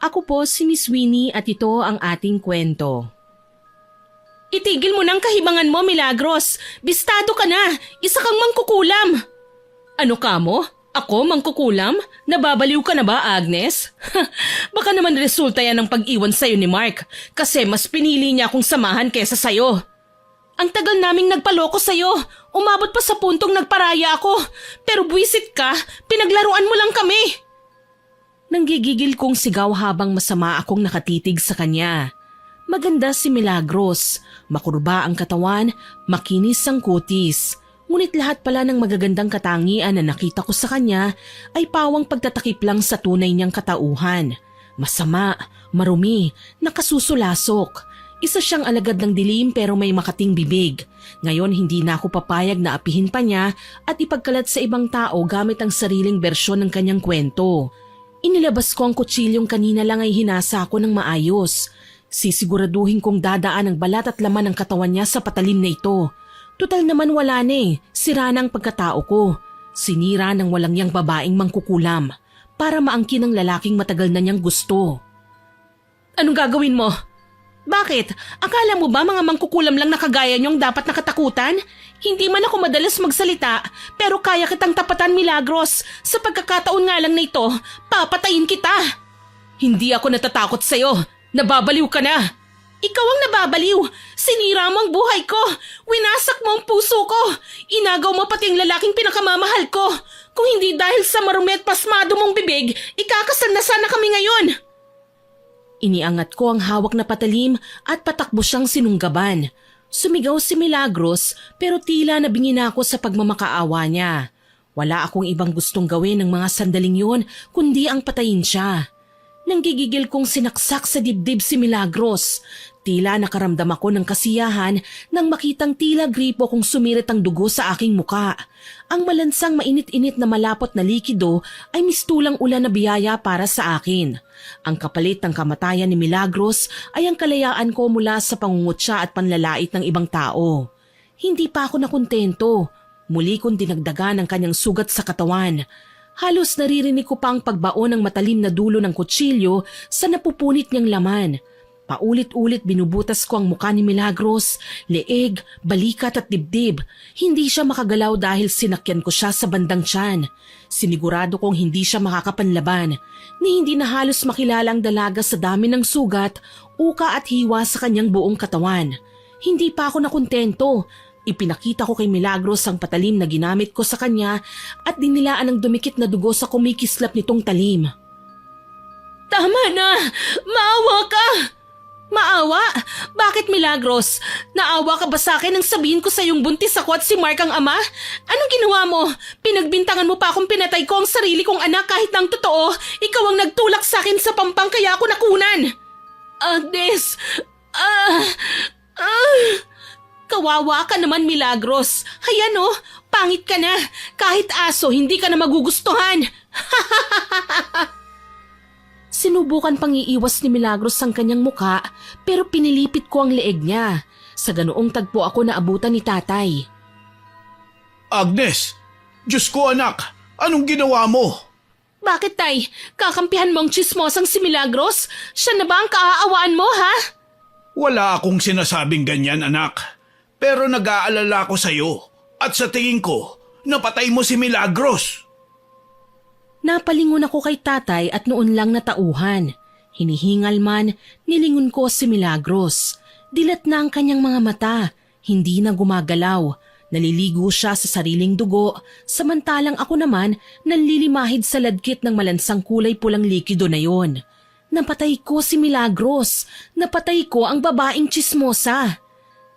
Ako po si Miss Winnie at ito ang ating kwento. Itigil mo ng kahibangan mo, Milagros. Bistado ka na. Isa kang mangkukulam. Ano ka mo? Ako mangkukulam? Nababaliw ka na ba, Agnes? Baka naman resulta yan ng pag-iwan sa'yo ni Mark kasi mas pinili niya akong samahan kesa sa'yo. Ang tagal naming nagpaloko sa'yo. Umabot pa sa puntong nagparaya ako. Pero buwisit ka, pinaglaruan mo lang kami. Nanggigigil kong sigaw habang masama akong nakatitig sa kanya. Maganda si Milagros, makurba ang katawan, makinis ang kutis. Ngunit lahat pala ng magagandang katangian na nakita ko sa kanya ay pawang pagtatakip lang sa tunay niyang katauhan. Masama, marumi, nakasusulasok. Isa siyang alagad ng dilim pero may makating bibig. Ngayon hindi na ako papayag na apihin pa niya at ipagkalat sa ibang tao gamit ang sariling bersyon ng kanyang kwento. Inilabas ko ang kutsilyong kanina lang ay hinasa ko ng maayos. Sisiguraduhin kong dadaan ang balat at laman ng katawan niya sa patalim na ito. Tutal naman wala na sira na ang pagkatao ko. Sinira ng walang yang babaeng mangkukulam para maangkin ang lalaking matagal na niyang gusto. Anong gagawin mo? Bakit? Akala mo ba mga mangkukulam lang na kagaya niyong dapat nakatakutan? Hindi man ako madalas magsalita pero kaya kitang tapatan, Milagros. Sa pagkakataon nga lang na ito, papatayin kita. Hindi ako natatakot sa'yo. Nababaliw ka na. Ikaw ang nababaliw. Sinira mo ang buhay ko. Winasak mo ang puso ko. Inagaw mo pati ang lalaking pinakamamahal ko. Kung hindi dahil sa marumi at pasmado mong bibig, ikakasal na sana kami ngayon. Iniangat ko ang hawak na patalim at patakbo siyang sinunggaban. Sumigaw si Milagros pero tila nabingi na ako sa pagmamakaawa niya. Wala akong ibang gustong gawin ng mga sandaling yun kundi ang patayin siya. Nanggigigil kong sinaksak sa dibdib si Milagros. Tila nakaramdam ako ng kasiyahan nang makitang tila gripo kong sumirit ang dugo sa aking muka. Ang malansang mainit-init na malapot na likido ay mistulang ulan na biyaya para sa akin. Ang kapalit ng kamatayan ni Milagros ay ang kalayaan ko mula sa pangungutya at panlalait ng ibang tao. Hindi pa ako nakontento. Muli kong dinagdagan ang kanyang sugat sa katawan. Halos naririnig ko pa ang pagbaon ng matalim na dulo ng kutsilyo sa napupunit niyang laman. Paulit-ulit binubutas ko ang mukha ni Milagros, leeg, balikat at dibdib. Hindi siya makagalaw dahil sinakyan ko siya sa bandang tiyan. Sinigurado kong hindi siya makakapanlaban, ni hindi na halos makilala ang dalaga sa dami ng sugat, uka at hiwa sa kanyang buong katawan. Hindi pa ako nakontento. Ipinakita ko kay Milagros ang patalim na ginamit ko sa kanya at dinilaan ang dumikit na dugo sa kumikislap nitong talim. Tama na! Maawa ka! Maawa? Bakit, Milagros? Naawa ka ba sa akin nang sabihin ko sa iyong buntis ako at si Mark ang ama? Anong ginawa mo? Pinagbintangan mo pa akong pinatay ko ang sarili kong anak kahit ng totoo. Ikaw ang nagtulak sa akin sa pampang kaya ako nakunan. Agnes! Kawawa ka naman, Milagros. Hayan pangit ka na. Kahit aso, hindi ka na magugustuhan. Sinubukan pang iiwas ni Milagros ang kanyang muka pero pinilipit ko ang leeg niya. Sa ganoong tagpo ako naabutan ni tatay. Agnes! Diyos ko anak! Anong ginawa mo? Bakit tay? Kakampihan mo ang tsismosang si Milagros? Siya na ba ang kaaawaan mo, ha? Wala akong sinasabing ganyan anak. Pero nag-aalala ko sa'yo at sa tingin ko, napatay mo si Milagros. Napalingon ako kay tatay at noon lang natauhan. Hinihingal man, nilingon ko si Milagros. Dilat na ang kanyang mga mata, hindi na gumagalaw. Naliligo siya sa sariling dugo, samantalang ako naman nanlilimahid sa ladkit ng malansang kulay pulang likido na yon. Napatay ko si Milagros, napatay ko ang babaeng tsismosa.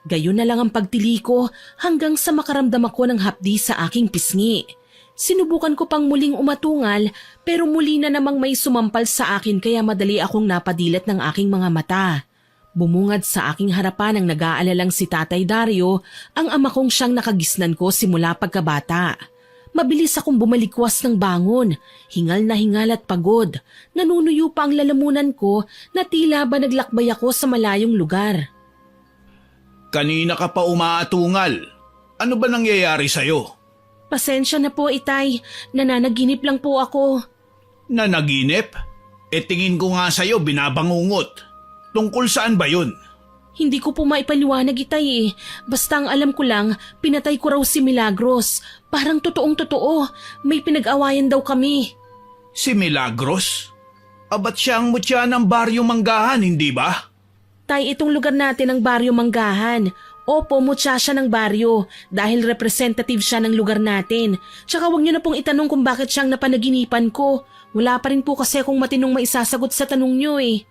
Gayon na lang ang pagtili ko hanggang sa makaramdam ako ng hapdi sa aking pisngi. Sinubukan ko pang muling umatungal pero muli na namang may sumampal sa akin kaya madali akong napadilat ng aking mga mata. Bumungad sa aking harapan ang nag-aalalang si Tatay Dario, ang ama kong siyang nakagisnan ko simula pagkabata. Mabilis akong bumalikwas ng bangon, hingal na hingal at pagod. Nanunuyo pa ang lalamunan ko na tila ba naglakbay ako sa malayong lugar. Kanina ka pa umaatungal. Ano ba nangyayari sa'yo? Pasensya na po, Itay. Nananaginip lang po ako. Nanaginip? Tingin ko nga sa'yo binabangungot. Tungkol saan ba yun? Hindi ko po maipaliwanag itay eh. Basta ang alam ko lang, pinatay ko raw si Milagros. Parang totoong totoo. May pinag-awayan daw kami. Si Milagros? Ba't siya ang mutya ng Baryo Manggahan, hindi ba? Tay, itong lugar natin ang Baryo Manggahan. Opo, mutya siya ng baryo dahil representative siya ng lugar natin. Tsaka huwag niyo na pong itanong kung bakit siyang napanaginipan ko. Wala pa rin po kasi akong matinong maisasagot sa tanong niyo eh.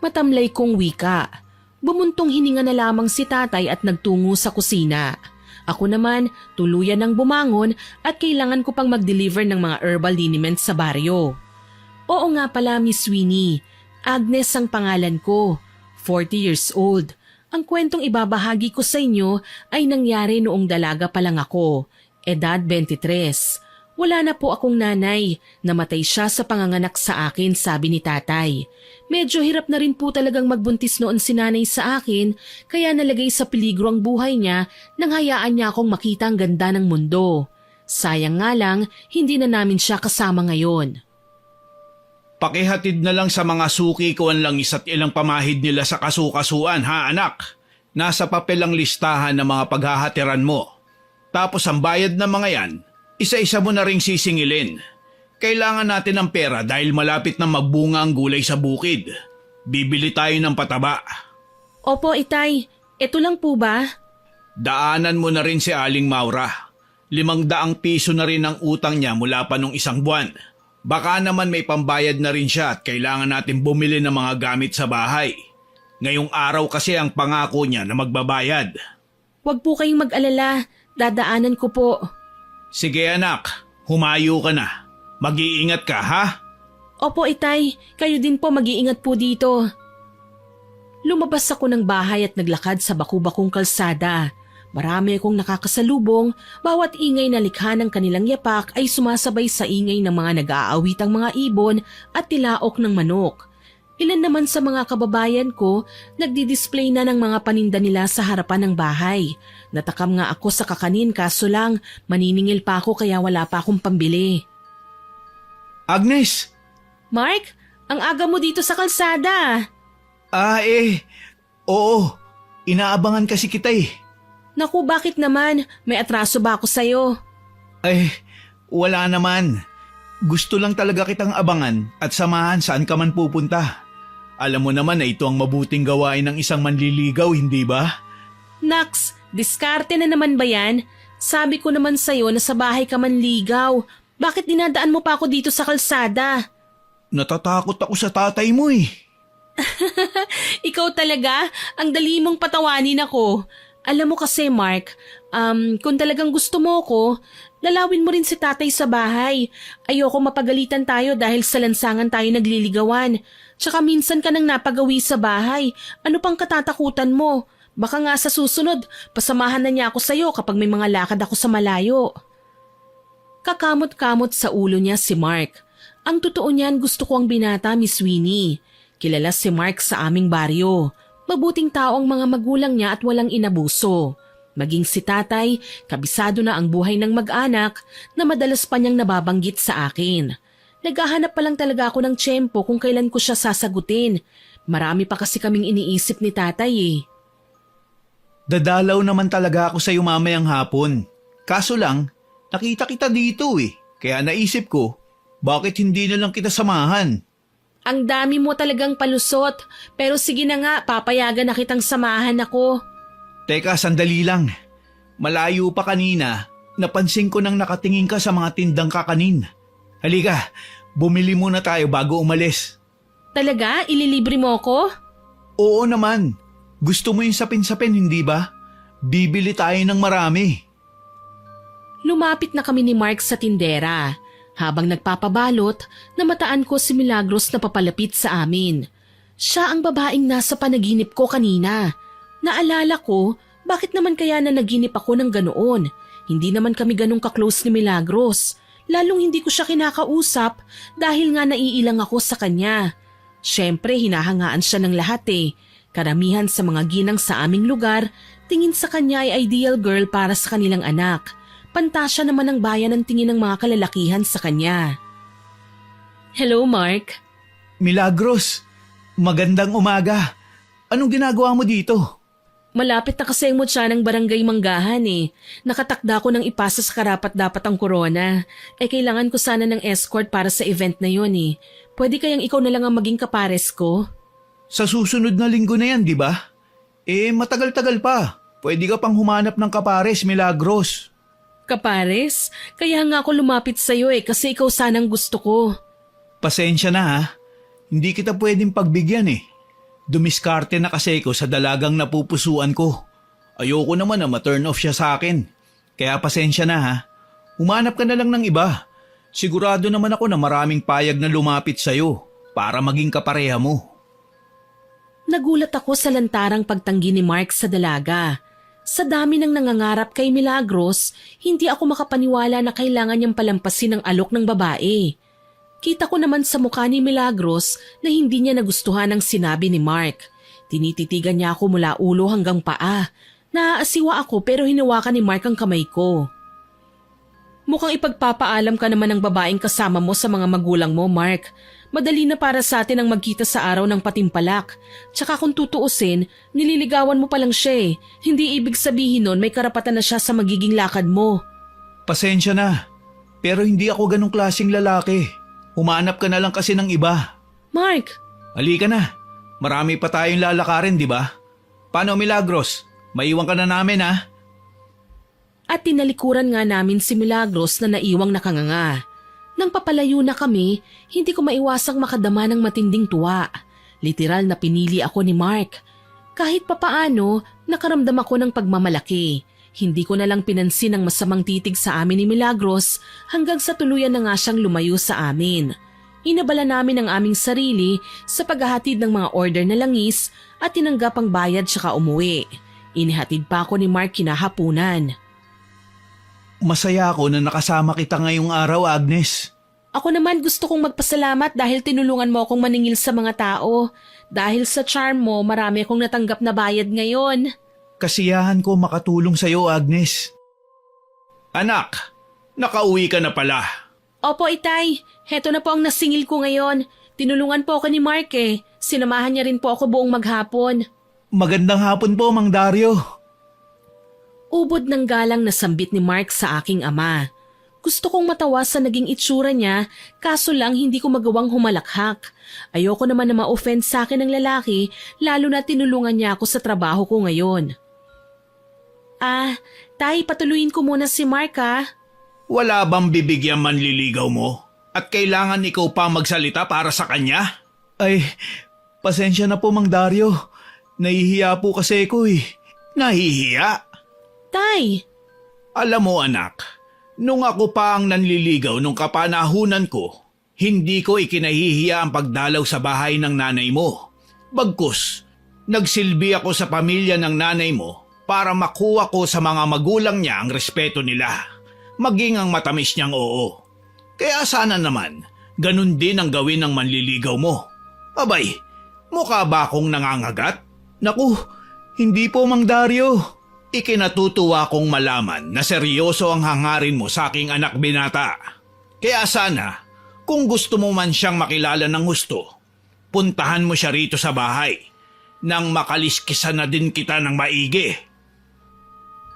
Matamlay kong wika. Bumuntong hininga na lamang si tatay at nagtungo sa kusina. Ako naman, tuluyan ng bumangon at kailangan ko pang mag-deliver ng mga herbal liniments sa baryo. Oo nga pala, Miss Winnie. Agnes ang pangalan ko. 40 years old. Ang kwentong ibabahagi ko sa inyo ay nangyari noong dalaga pa lang ako, edad 23. Wala na po akong nanay, namatay siya sa panganganak sa akin, sabi ni tatay. Medyo hirap na rin po talagang magbuntis noon si nanay sa akin, kaya nalagay sa peligro ang buhay niya nang hayaan niya akong makita ang ganda ng mundo. Sayang nga lang, hindi na namin siya kasama ngayon. Pakihatid na lang sa mga suki kuwan lang isa't ilang pamahid nila sa kasukasuan, ha anak? Nasa papel ang listahan ng mga paghahatiran mo. Tapos ang bayad ng mga yan, isa-isa mo na ring sisingilin. Kailangan natin ng pera dahil malapit na magbunga ang gulay sa bukid. Bibili tayo ng pataba. Opo, itay. Ito lang po ba? Daanan mo na rin si Aling Maura. 500 piso na rin ang utang niya mula pa nung isang buwan. Baka naman may pambayad na rin siya at kailangan natin bumili ng mga gamit sa bahay. Ngayong araw kasi ang pangako niya na magbabayad. Huwag po kayong mag-alala. Dadaanan ko po. Sige anak, humayo ka na. Mag-iingat ka ha? Opo, itay. Kayo din po mag-iingat po dito. Lumabas ako ng bahay at naglakad sa baku-bakong kalsada. Marami akong nakakasalubong, bawat ingay na likha ng kanilang yapak ay sumasabay sa ingay ng mga nag-aawitang mga ibon at tilaok ng manok. Ilan naman sa mga kababayan ko, nagdi-display na ng mga paninda nila sa harapan ng bahay. Natakam nga ako sa kakanin kaso lang, maniningil pa ako kaya wala pa akong pambili. Agnes! Mark, ang aga mo dito sa kalsada. Oo. Inaabangan kasi kita eh. Naku, bakit naman? May atraso ba ako sa'yo? Wala naman. Gusto lang talaga kitang abangan at samahan saan ka man pupunta. Alam mo naman na ito ang mabuting gawain ng isang manliligaw, hindi ba? Naks, diskarte na naman ba yan? Sabi ko naman sa'yo na sa bahay ka manligaw. Bakit dinadaan mo pa ako dito sa kalsada? Natatakot ako sa tatay mo eh. Ikaw talaga? Ang dali mong patawanin ako. Alam mo kasi, Mark, kung talagang gusto mo ko, lalawin mo rin si tatay sa bahay. Ayoko mapagalitan tayo dahil sa lansangan tayo nagliligawan. Tsaka minsan ka nang napagawi sa bahay. Ano pang katatakutan mo? Baka nga sa susunod, pasamahan na niya ako sa'yo kapag may mga lakad ako sa malayo. Kakamot-kamot sa ulo niya si Mark. Ang totoo niyan, gusto ko ang binata, Miss Winnie. Kilala si Mark sa aming baryo. Mabuting tao ang mga magulang niya at walang inabuso. Maging si tatay, kabisado na ang buhay ng mag-anak na madalas pa niyang nababanggit sa akin. Naghahanap pa lang talaga ako ng tiyempo kung kailan ko siya sasagutin. Marami pa kasi kaming iniisip ni tatay eh. Dadalaw naman talaga ako sa'yo mamayang hapon. Kaso lang, nakita kita dito eh. Kaya naisip ko, bakit hindi na lang kita samahan? Ang dami mo talagang palusot, pero sige na nga, papayagan na kitang samahan ako. Teka, sandali lang. Malayo pa kanina, napansin ko nang nakatingin ka sa mga tindang kakanin. Halika, bumili muna tayo bago umalis. Talaga? Ililibre mo ko? Oo naman. Gusto mo yung sapin-sapin, hindi ba? Bibili tayo ng marami. Lumapit na kami ni Mark sa tindera. Habang nagpapabalot, namataan ko si Milagros na papalapit sa amin. Siya ang babaeng nasa panaginip ko kanina. Naalala ko, bakit naman kaya na naginip ako ng ganoon? Hindi naman kami ganong ka-close ni Milagros. Lalong hindi ko siya kinakausap dahil nga naiilang ako sa kanya. Siyempre, hinahangaan siya ng lahat eh. Karamihan sa mga ginang sa aming lugar, tingin sa kanya ay ideal girl para sa kanilang anak. Pantasya naman ng bayan ang tingin ng mga kalalakihan sa kanya. Hello, Mark. Milagros, magandang umaga. Anong ginagawa mo dito? Malapit na kasi ang mutya ng barangay Manggahan eh. Nakatakda ko nang ipasa sa karapat-dapat ang corona. Kailangan ko sana ng escort para sa event na yon eh. Pwede kayang ikaw na lang ang maging kapares ko? Sa susunod na linggo na yan, di ba? Matagal-tagal pa. Pwede ka pang humanap ng kapares, Milagros. Kapares? Kaya nga ako lumapit sa'yo kasi ikaw sanang gusto ko. Pasensya na ha. Hindi kita pwedeng pagbigyan eh. Dumiskarte na kasi ko sa dalagang napupusuan ko. Ayoko naman na ma-turn off siya sa akin. Kaya pasensya na ha. Humanap ka na lang ng iba. Sigurado naman ako na maraming payag na lumapit sa'yo para maging kapareha mo. Nagulat ako sa lantarang pagtanggi ni Mark sa dalaga. Sa dami ng nangangarap kay Milagros, hindi ako makapaniwala na kailangan niyang palampasin ang alok ng babae. Kita ko naman sa mukha ni Milagros na hindi niya nagustuhan ang sinabi ni Mark. Tinititigan niya ako mula ulo hanggang paa. Naaasiwa ako pero hinawakan ni Mark ang kamay ko. Mukhang ipagpapaalam ka naman ng babaeng kasama mo sa mga magulang mo, Mark. Madali na para sa atin ang magkita sa araw ng patimpalak. Tsaka kung tutuusin, nililigawan mo pa lang siya eh. Hindi ibig sabihin nun may karapatan na siya sa magiging lakad mo. Pasensya na. Pero hindi ako ganong klaseng lalaki. Humanap ka na lang kasi ng iba. Mark! Halika na. Marami pa tayong lalakarin, di ba? Paano, Milagros? Maiwan ka na namin, ha? At tinalikuran nga namin si Milagros na naiwang nakanganga. Nang papalayo na kami, hindi ko maiwasang makadama ng matinding tuwa. Literal na pinili ako ni Mark. Kahit papaano, nakaramdam ako ng pagmamalaki. Hindi ko na lang pinansin ang masamang titig sa amin ni Milagros hanggang sa tuluyan na nga siyang lumayo sa amin. Inabala namin ang aming sarili sa paghahatid ng mga order na langis at tinanggap ang bayad tsaka umuwi. Inihatid pa ako ni Mark kinahapunan. Masaya ako na nakasama kita ngayong araw, Agnes. Ako naman gusto kong magpasalamat dahil tinulungan mo akong maningil sa mga tao. Dahil sa charm mo, marami akong natanggap na bayad ngayon. Kasiyahan ko makatulong sa'yo, Agnes. Anak, nakauwi ka na pala. Opo, Itay. Heto na po ang nasingil ko ngayon. Tinulungan po ako ni Mark eh. Sinamahan niya rin po ako buong maghapon. Magandang hapon po, Mang Dario. Ubod ng galang na sambit ni Mark sa aking ama. Gusto kong matawa sa naging itsura niya, kaso lang hindi ko magawang humalakhak. Ayoko naman na ma-offend sa akin ng lalaki, lalo na tinulungan niya ako sa trabaho ko ngayon. Tay, patuloyin ko muna si Mark ha. Wala bang bibigyan manliligaw mo? At kailangan ikaw pa magsalita para sa kanya? Ay, pasensya na po, Mang Dario. Nahihiya po kasi ko eh. Nahihiya? Tay! Alam mo anak, nung ako pa ang nanliligaw nung kapanahunan ko, hindi ko ikinahihiya ang pagdalaw sa bahay ng nanay mo. Bagkus, nagsilbi ako sa pamilya ng nanay mo para makuha ko sa mga magulang niya ang respeto nila, maging ang matamis niyang oo. Kaya sana naman, ganun din ang gawin ng manliligaw mo. Abay, mukha ba akong nangangagat? Naku, hindi po, Mang Dario. Ikinatutuwa kong malaman na seryoso ang hangarin mo sa aking anak binata. Kaya sana, kung gusto mo man siyang makilala ng gusto, puntahan mo siya rito sa bahay nang makaliskisan na din kita ng maigi.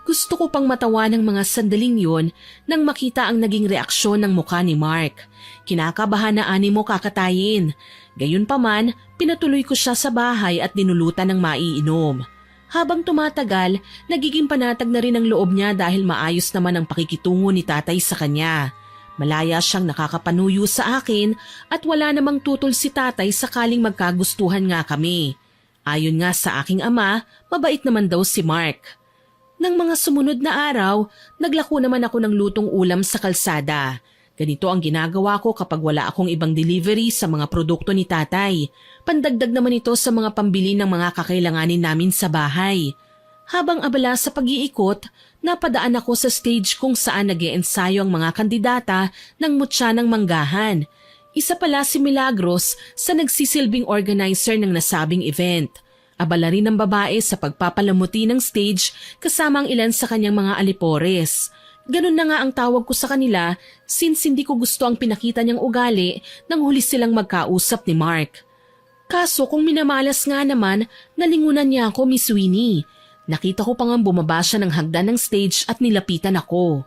Gusto ko pang matawa ng mga sandaling yon nang makita ang naging reaksyon ng mukha ni Mark. Kinakabahan na animo kakatayin. Gayunpaman, pinatuloy ko siya sa bahay at dinulutan ng maiinom. Habang tumatagal, nagiging panatag na rin ang loob niya dahil maayos naman ang pakikitungo ni tatay sa kanya. Malaya siyang nakakapanuyo sa akin at wala namang tutol si tatay sakaling magkagustuhan nga kami. Ayon nga sa aking ama, mabait naman daw si Mark. Nang mga sumunod na araw, naglako naman ako ng lutong ulam sa kalsada. Ganito ang ginagawa ko kapag wala akong ibang delivery sa mga produkto ni tatay. Pandagdag naman ito sa mga pambili ng mga kakailanganin namin sa bahay. Habang abala sa pag-iikot, napadaan ako sa stage kung saan nag-iensayo ang mga kandidata ng mutya ng Manggahan. Isa pala si Milagros sa nagsisilbing organizer ng nasabing event. Abala rin ang babae sa pagpapalamuti ng stage kasama ang ilan sa kanyang mga alipores. Ganun na nga ang tawag ko sa kanila since hindi ko gusto ang pinakita niyang ugali nang huli silang magkausap ni Mark. Kaso kung minamalas nga naman, nalingunan niya ako, Miss Winnie. Nakita ko pa nga bumaba siya ng hagdan ng stage at nilapitan ako.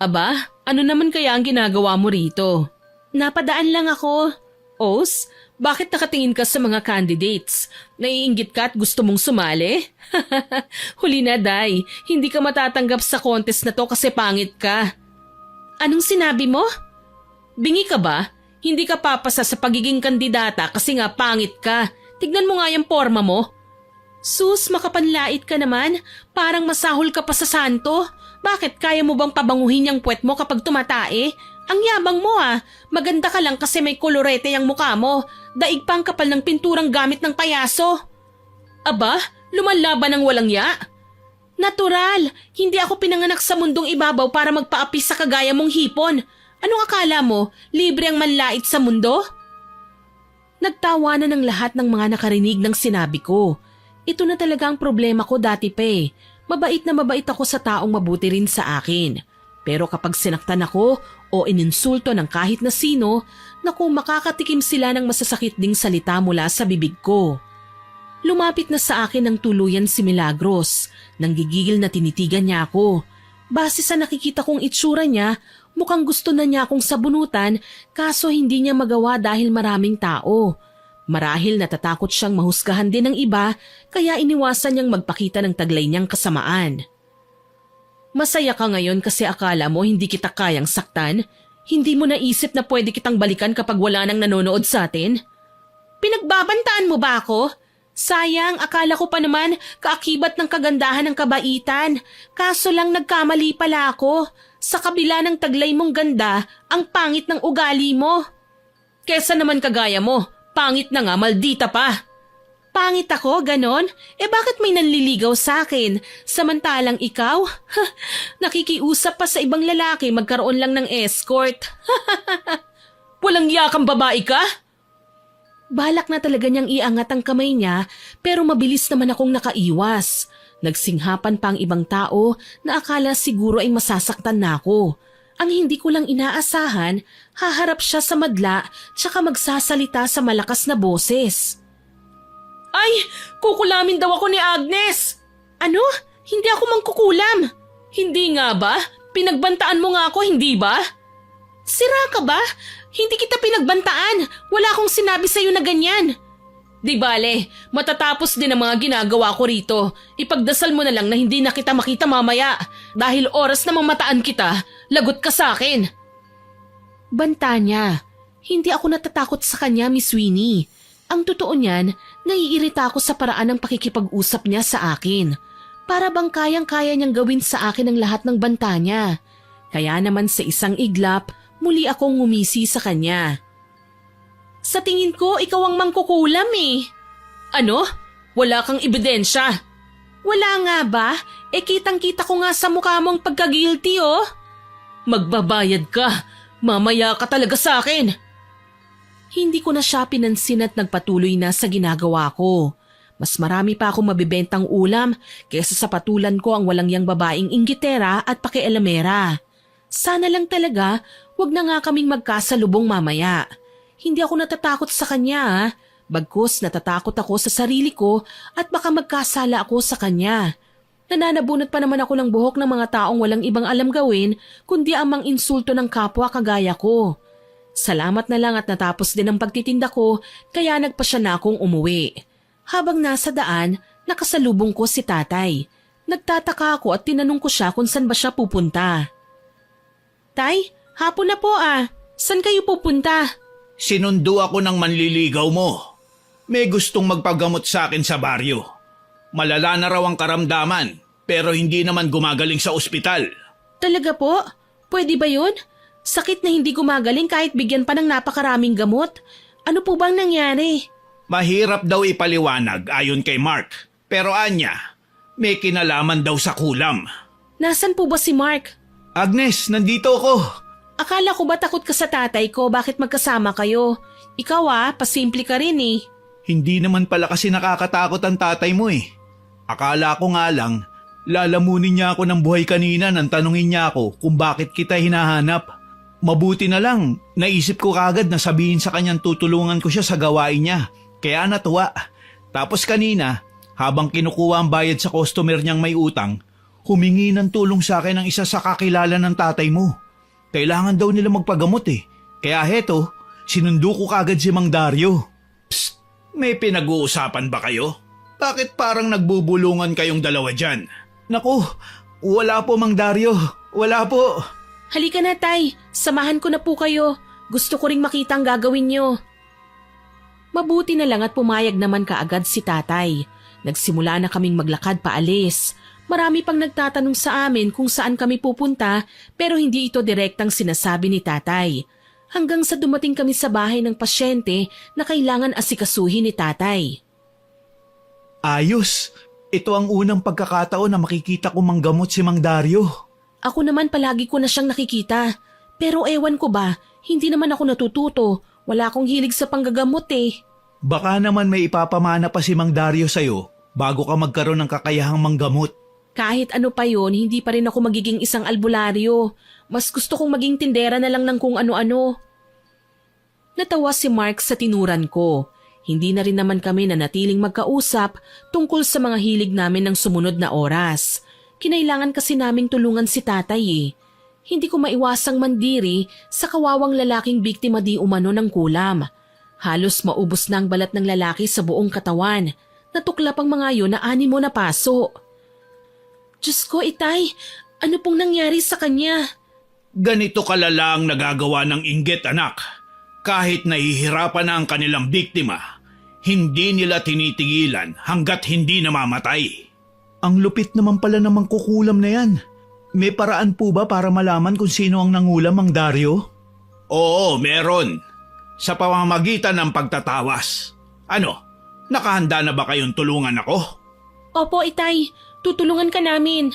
Aba, ano naman kaya ang ginagawa mo rito? Napadaan lang ako. Os, bakit nakatingin ka sa mga candidates? Naiinggit ka at gusto mong sumali? Huli na, Day. Hindi ka matatanggap sa contest na to kasi pangit ka. Anong sinabi mo? Bingi ka ba? Hindi ka papasa sa pagiging kandidata kasi nga pangit ka. Tignan mo nga yung forma mo. Sus, makapanlait ka naman. Parang masahol ka pa sa santo. Bakit kaya mo bang pabanguhin yung puwet mo kapag tumatae? Ang yabang mo ah. Maganda ka lang kasi may kolorete yung mukha mo. Daig pang kapal ng pinturang gamit ng payaso. Aba, lumalaban ng walang ya. Natural, hindi ako pinanganak sa mundong ibabaw para magpaapi sa kagaya mong hipon. Anong akala mo, libre ang manlait sa mundo? Nagtawanan ng lahat ng mga nakarinig ng sinabi ko. Ito na talaga ang problema ko dati pa eh. Mabait na mabait ako sa taong mabuti rin sa akin. Pero kapag sinaktan ako o ininsulto ng kahit na sino, naku makakatikim sila ng masasakit ding salita mula sa bibig ko. Lumapit na sa akin ng tuluyan si Milagros. Nanggigigil na tinitigan niya ako. Base sa nakikita kong itsura niya, mukhang gusto na niya akong sabunutan kaso hindi niya magawa dahil maraming tao. Marahil natatakot siyang mahusgahan din ng iba kaya iniwasan niyang magpakita ng taglay niyang kasamaan. Masaya ka ngayon kasi akala mo hindi kita kayang saktan? Hindi mo naisip na pwede kitang balikan kapag wala nang nanonood sa atin? Pinagbabantaan mo ba ako? Sayang, akala ko pa naman kaakibat ng kagandahan ng kabaitan. Kaso lang nagkamali pala ako. Sa kabila ng taglay mong ganda, ang pangit ng ugali mo. Kesa naman kagaya mo, pangit na nga, maldita pa. Pangit ako, ganon? Bakit may nanliligaw sa akin? Samantalang ikaw? Nakikiusap pa sa ibang lalaki, magkaroon lang ng escort. Walang yakang babae ka? Balak na talaga niyang iangat ang kamay niya pero mabilis naman akong nakaiwas. Nagsinghapan pa ang ibang tao na akala siguro ay masasaktan na ako. Ang hindi ko lang inaasahan, haharap siya sa madla tsaka magsasalita sa malakas na boses. Ay, kukulamin daw ako ni Agnes! Ano? Hindi ako mangkukulam. Hindi nga ba? Pinagbantaan mo nga ako, hindi ba? Sira ka ba? Hindi kita pinagbantaan. Wala akong sinabi sa'yo na ganyan. Di bale, matatapos din ang mga ginagawa ko rito. Ipagdasal mo na lang na hindi na kita makita mamaya. Dahil oras na mamataan kita, lagot ka sa akin. Banta niya. Hindi ako natatakot sa kanya, Miss Winnie. Ang totoo niyan, naiirita ako sa paraan ng pakikipag-usap niya sa akin. Para bang kayang-kaya niyang gawin sa akin ang lahat ng banta niya. Kaya naman sa isang iglap, muli akong ngumisi sa kanya. Sa tingin ko, ikaw ang mangkukulam eh. Ano? Wala kang ebidensya. Wala nga ba? Kitang-kita ko nga sa mukha mong pagka-guilty oh. Magbabayad ka. Mamaya ka talaga sa akin. Hindi ko na siya pinansin at nagpatuloy na sa ginagawa ko. Mas marami pa akong mabibentang ulam kaysa sa patulan ko ang walang yang babaeng inggitera at pakialamera. Sana lang talaga, wag na nga kaming magkasalubong mamaya. Hindi ako natatakot sa kanya bagkus natatakot ako sa sarili ko at baka magkasala ako sa kanya. Nananabunot pa naman ako ng buhok ng mga taong walang ibang alam gawin kundi ang mang-insulto ng kapwa kagaya ko. Salamat na lang at natapos din ang pagtitinda ko kaya nagpasya na akong umuwi. Habang nasa daan, nakasalubong ko si tatay. Nagtataka ako at tinanong ko siya kung saan ba siya pupunta. Tay, hapon na po ah. Saan kayo pupunta? Sinundo ako ng manliligaw mo. May gustong magpagamot sa akin sa baryo. Malala na raw ang karamdaman, pero hindi naman gumagaling sa ospital. Talaga po? Pwede ba yun? Sakit na hindi gumagaling kahit bigyan pa ng napakaraming gamot. Ano po bang nangyari? Mahirap daw ipaliwanag ayon kay Mark. Pero anya, may kinalaman daw sa kulam. Nasaan po ba si Mark? Agnes, nandito ako. Akala ko ba takot ka sa tatay ko? Bakit magkasama kayo? Ikaw pasimple ka rin eh. Hindi naman pala kasi nakakatakot ang tatay mo eh. Akala ko nga lang, Lalamunin niya ako ng buhay kanina nang tanungin niya ako kung bakit kita hinahanap. Mabuti na lang, naisip ko kagad na sabihin sa kanyang tutulungan ko siya sa gawain niya. Kaya natuwa. Tapos kanina, habang kinukuha ang bayad sa customer niyang may utang, humingi ng tulong sa akin ng isa sa kakilala ng tatay mo. Kailangan daw nila magpagamot eh. Kaya heto, sinundo ko kagad si Mang Dario. Psst, may pinag-uusapan ba kayo? Bakit parang nagbubulungan kayong dalawa dyan? Naku, wala po Mang Dario, wala po. Halika na, Tay. Samahan ko na po kayo. Gusto ko ring makita ang gagawin niyo. Mabuti na lang at pumayag naman kaagad si Tatay. Nagsimula na kaming maglakad paalis. Marami pang nagtatanong sa amin kung saan kami pupunta pero hindi ito direktang sinasabi ni Tatay. Hanggang sa dumating kami sa bahay ng pasyente na kailangan asikasuhin ni Tatay. Ayos, ito ang unang pagkakataon na makikita ko manggamot si Mang Dario. Ako naman palagi ko na siyang nakikita. Pero ewan ko ba, hindi naman ako natututo. Wala akong hilig sa panggagamot eh. Baka naman may ipapamana pa si Mang Dario sa'yo bago ka magkaroon ng kakayahang manggamot. Kahit ano pa yon, hindi pa rin ako magiging isang albularyo. Mas gusto kong maging tindera na lang ng kung ano-ano. Natawa si Mark sa tinuran ko. Hindi na rin naman kami nanatiling magkausap tungkol sa mga hilig namin ng sumunod na oras. Kinailangan kasi naming tulungan si Tatay eh. Hindi ko maiwasang mandiri sa kawawang lalaking biktima di umano ng kulam. Halos maubos na ang balat ng lalaki sa buong katawan. Natuklap ang mga yun na animo na paso. Diyos ko, Itay, ano pong nangyari sa kanya? Ganito kalala ang nagagawa ng inggit, anak. Kahit nahihirapan na ang kanilang biktima, hindi nila tinitigilan hanggat hindi namamatay. Ang lupit naman pala ng mangkukulam na yan. May paraan po ba para malaman kung sino ang nangulam, Mang Dario? Oo, meron. Sa pamamagitan ng pagtatawas. Ano, nakahanda na ba kayong tulungan ako? Opo, Itay. Tutulungan ka namin.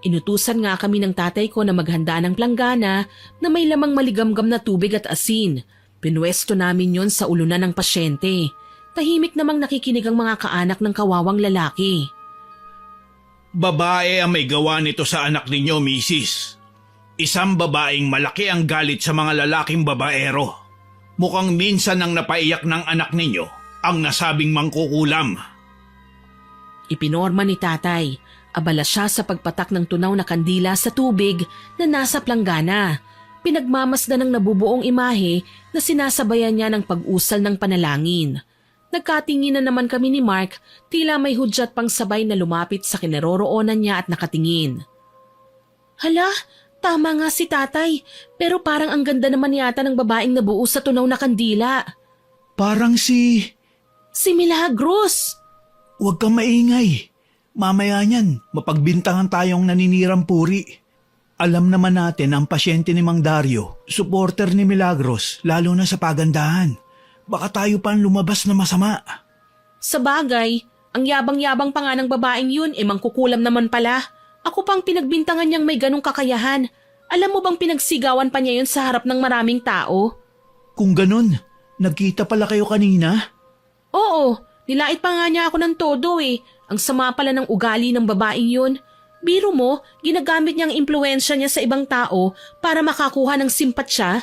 Inutusan nga kami ng tatay ko na maghanda ng planggana na may lamang maligamgam na tubig at asin. Pinwesto namin yon sa ulunan ng pasyente. Tahimik namang nakikinig ang mga kaanak ng kawawang lalaki. Babae ang may gawa nito sa anak ninyo, misis. Isang babaeng malaki ang galit sa mga lalaking babaero. Mukhang minsan ang napaiyak ng anak ninyo ang nasabing mangkukulam. Ipinorma ni Tatay. Abala siya sa pagpatak ng tunaw na kandila sa tubig na nasa planggana. Pinagmamasdan ng nabubuong imahe na sinasabayan niya ng pag-usal ng panalangin. Nagkatingin na naman kami ni Mark, tila may hudyat pang sabay na lumapit sa kinaroroonan niya at nakatingin. Hala, tama nga si Tatay, pero parang ang ganda naman yata ng babaeng nabuo sa tunaw na kandila. Parang si Milagros! Huwag kang maingay. Mamaya niyan, mapagbintangan tayong naninirang puri. Alam naman natin ang pasyente ni Mang Dario, supporter ni Milagros, lalo na sa pagandahan. Baka tayo pa ang lumabas na masama. Sa bagay, ang yabang-yabang pa nga ng babaeng yun, mangkukulam naman pala. Ako pang pinagbintangan niyang may ganong kakayahan. Alam mo bang pinagsigawan pa niya yun sa harap ng maraming tao? Kung ganun, nagkita pala kayo kanina? Oo, nilait pa nga niya ako ng todo eh. Ang sama pala ng ugali ng babaeng yun. Biro mo, ginagamit niya ang impluensya niya sa ibang tao para makakuha ng simpatsya.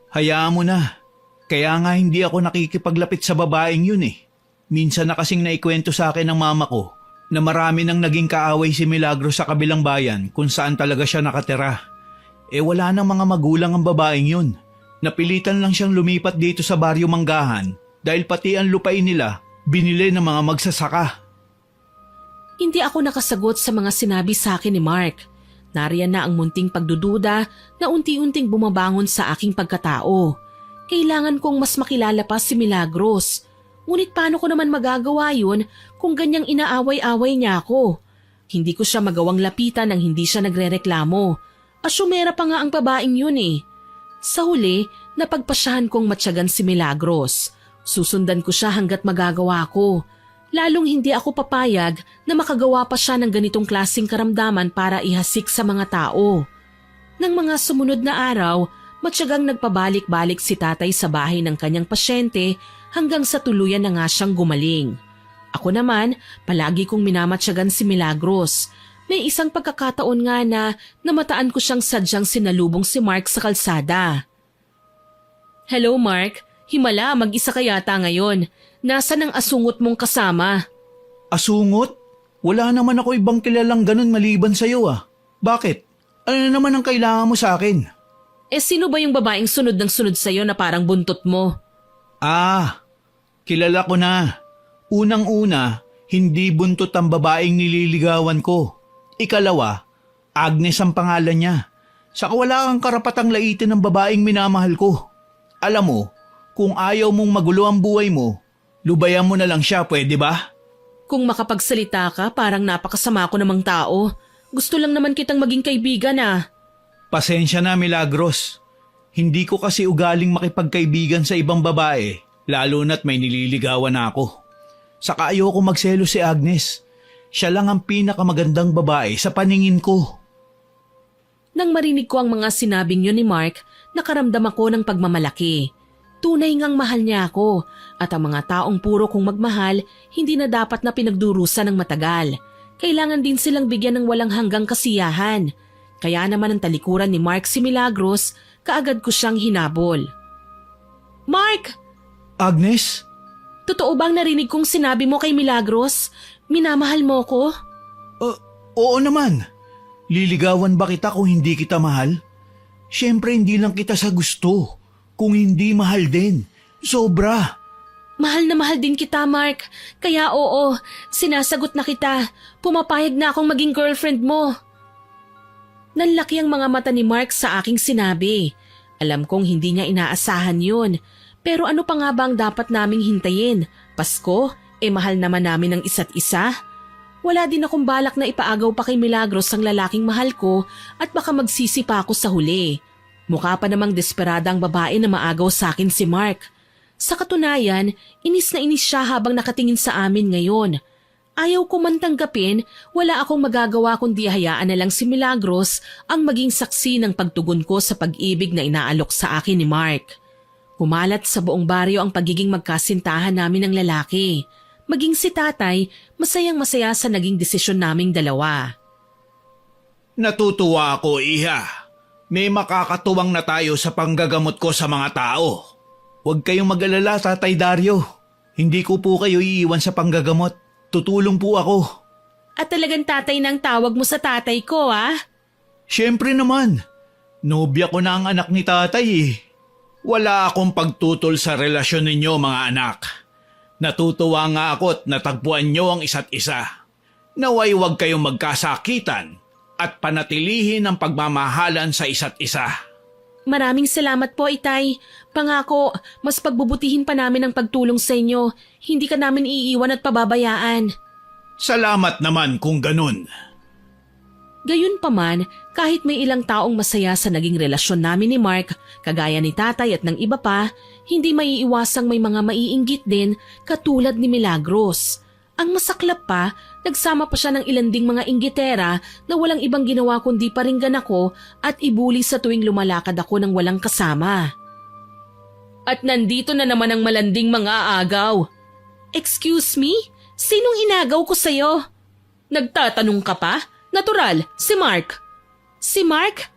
Hayaan mo na. Kaya nga hindi ako nakikipaglapit sa babaeng yun eh. Minsan na kasing naikwento sa akin ng mama ko na marami nang naging kaaway si Milagros sa kabilang bayan kung saan talaga siya nakatira. Wala nang mga magulang ang babaeng yun. Napilitan lang siyang lumipat dito sa Baryo Manggahan dahil pati ang lupain nila binili ng mga magsasaka. Hindi ako nakasagot sa mga sinabi sa akin ni Mark. Nariyan na ang munting pagdududa na unti-unting bumabangon sa aking pagkatao. Kailangan kong mas makilala pa si Milagros. Ngunit paano ko naman magagawa yun kung ganyang inaaway-away niya ako? Hindi ko siya magawang lapitan nang hindi siya nagrereklamo. Asyumera pa nga ang babaeng yun eh. Sa huli, napagpasyahan kong matyagan si Milagros. Susundan ko siya hanggat magagawa ko. Lalong hindi ako papayag na makagawa pa siya ng ganitong klaseng karamdaman para ihasik sa mga tao. Nang mga sumunod na araw, matyagang nagpabalik-balik si Tatay sa bahay ng kanyang pasyente hanggang sa tuluyan na nga siyang gumaling. Ako naman, palagi kong minamatyagan si Milagros. May isang pagkakataon nga na namataan ko siyang sadyang sinalubong si Mark sa kalsada. Hello Mark, himala mag-isa ka yata ngayon. Nasaan ang asungot mong kasama? Asungot? Wala naman ako ibang kilalang ganun maliban sa'yo ah. Bakit? Ano naman ang kailangan mo sa akin? Sino ba yung babaeng sunod ng sunod sa'yo na parang buntot mo? Ah, kilala ko na. Unang-una, hindi buntot ang babaeng nililigawan ko. Ikalawa, Agnes ang pangalan niya. Saka wala kang karapatang laitin ng babaeng minamahal ko. Alam mo, kung ayaw mong magulo ang buhay mo, lubayan mo na lang siya, pwede ba? Kung makapagsalita ka, parang napakasama ko namang tao. Gusto lang naman kitang maging kaibigan ah. Pasensya na, Milagros. Hindi ko kasi ugaling makipagkaibigan sa ibang babae, lalo na't may nililigawan na ako. Saka ayoko magselo si Agnes. Siya lang ang pinakamagandang babae sa paningin ko. Nang marinig ko ang mga sinabing yun ni Mark, nakaramdam ako ng pagmamalaki. Tunay ngang mahal niya ako at ang mga taong puro kong magmahal hindi na dapat na pinagdurusan ng matagal. Kailangan din silang bigyan ng walang hanggang kasiyahan. Kaya naman ang talikuran ni Mark si Milagros, kaagad ko siyang hinabol. Mark! Agnes? Totoo bang narinig kong sinabi mo kay Milagros? Minamahal mo ko? Oo naman. Liligawan ba kita kung hindi kita mahal? Siyempre hindi lang kita sa gusto. Kung hindi mahal din. Sobra. Mahal na mahal din kita, Mark. Kaya oo, sinasagot na kita. Pumapayag na akong maging girlfriend mo. Nanlaki ang mga mata ni Mark sa aking sinabi. Alam kong hindi niya inaasahan yun. Pero ano pa nga ba ang dapat naming hintayin? Pasko? Mahal naman namin ang isa't isa? Wala din akong balak na ipaagaw pa kay Milagros ang lalaking mahal ko at baka magsisi pa ako sa huli. Mukha pa namang desperada ang babae na maagaw sa akin si Mark. Sa katunayan, inis na inis siya habang nakatingin sa amin ngayon. Ayaw ko man tanggapin, wala akong magagawa kundi hayaan na lang si Milagros ang maging saksi ng pagtugon ko sa pag-ibig na inaalok sa akin ni Mark. Kumalat sa buong baryo ang pagiging magkasintahan namin ng lalaki. Maging si tatay, masayang-masaya sa naging desisyon naming dalawa. Natutuwa ako, Iha. May makakatuwang na tayo sa panggagamot ko sa mga tao. Huwag kayong mag-alala, Tatay Dario. Hindi ko po kayo iiwan sa panggagamot. Tutulong po ako. At talagang tatay ng tawag mo sa tatay ko, ah? Siyempre naman. Nobya ko na ang anak ni tatay eh. Wala akong pagtutol sa relasyon ninyo, mga anak. Natutuwa nga ako at natagpuan nyo ang isa't isa. Naway huwag kayong magkasakitan at panatilihin ang pagmamahalan sa isa't isa. Maraming salamat po, Itay. Pangako, mas pagbubutihin pa namin ang pagtulong sa inyo. Hindi ka namin iiwan at pababayaan. Salamat naman kung ganun. Gayunpaman, kahit may ilang taong masaya sa naging relasyon namin ni Mark, kagaya ni tatay at ng iba pa, hindi maiiwasang may mga maiinggit din katulad ni Milagros. Ang masaklap pa, nagsama pa siya ng ilang ding mga inggitera na walang ibang ginawa kundi paringgan ako at ibuli sa tuwing lumalakad ako ng walang kasama. At nandito na naman ang malanding mga agaw. Excuse me? Sinong inagaw ko sa'yo? Nagtatanong ka pa? Natural, si Mark. Si Mark?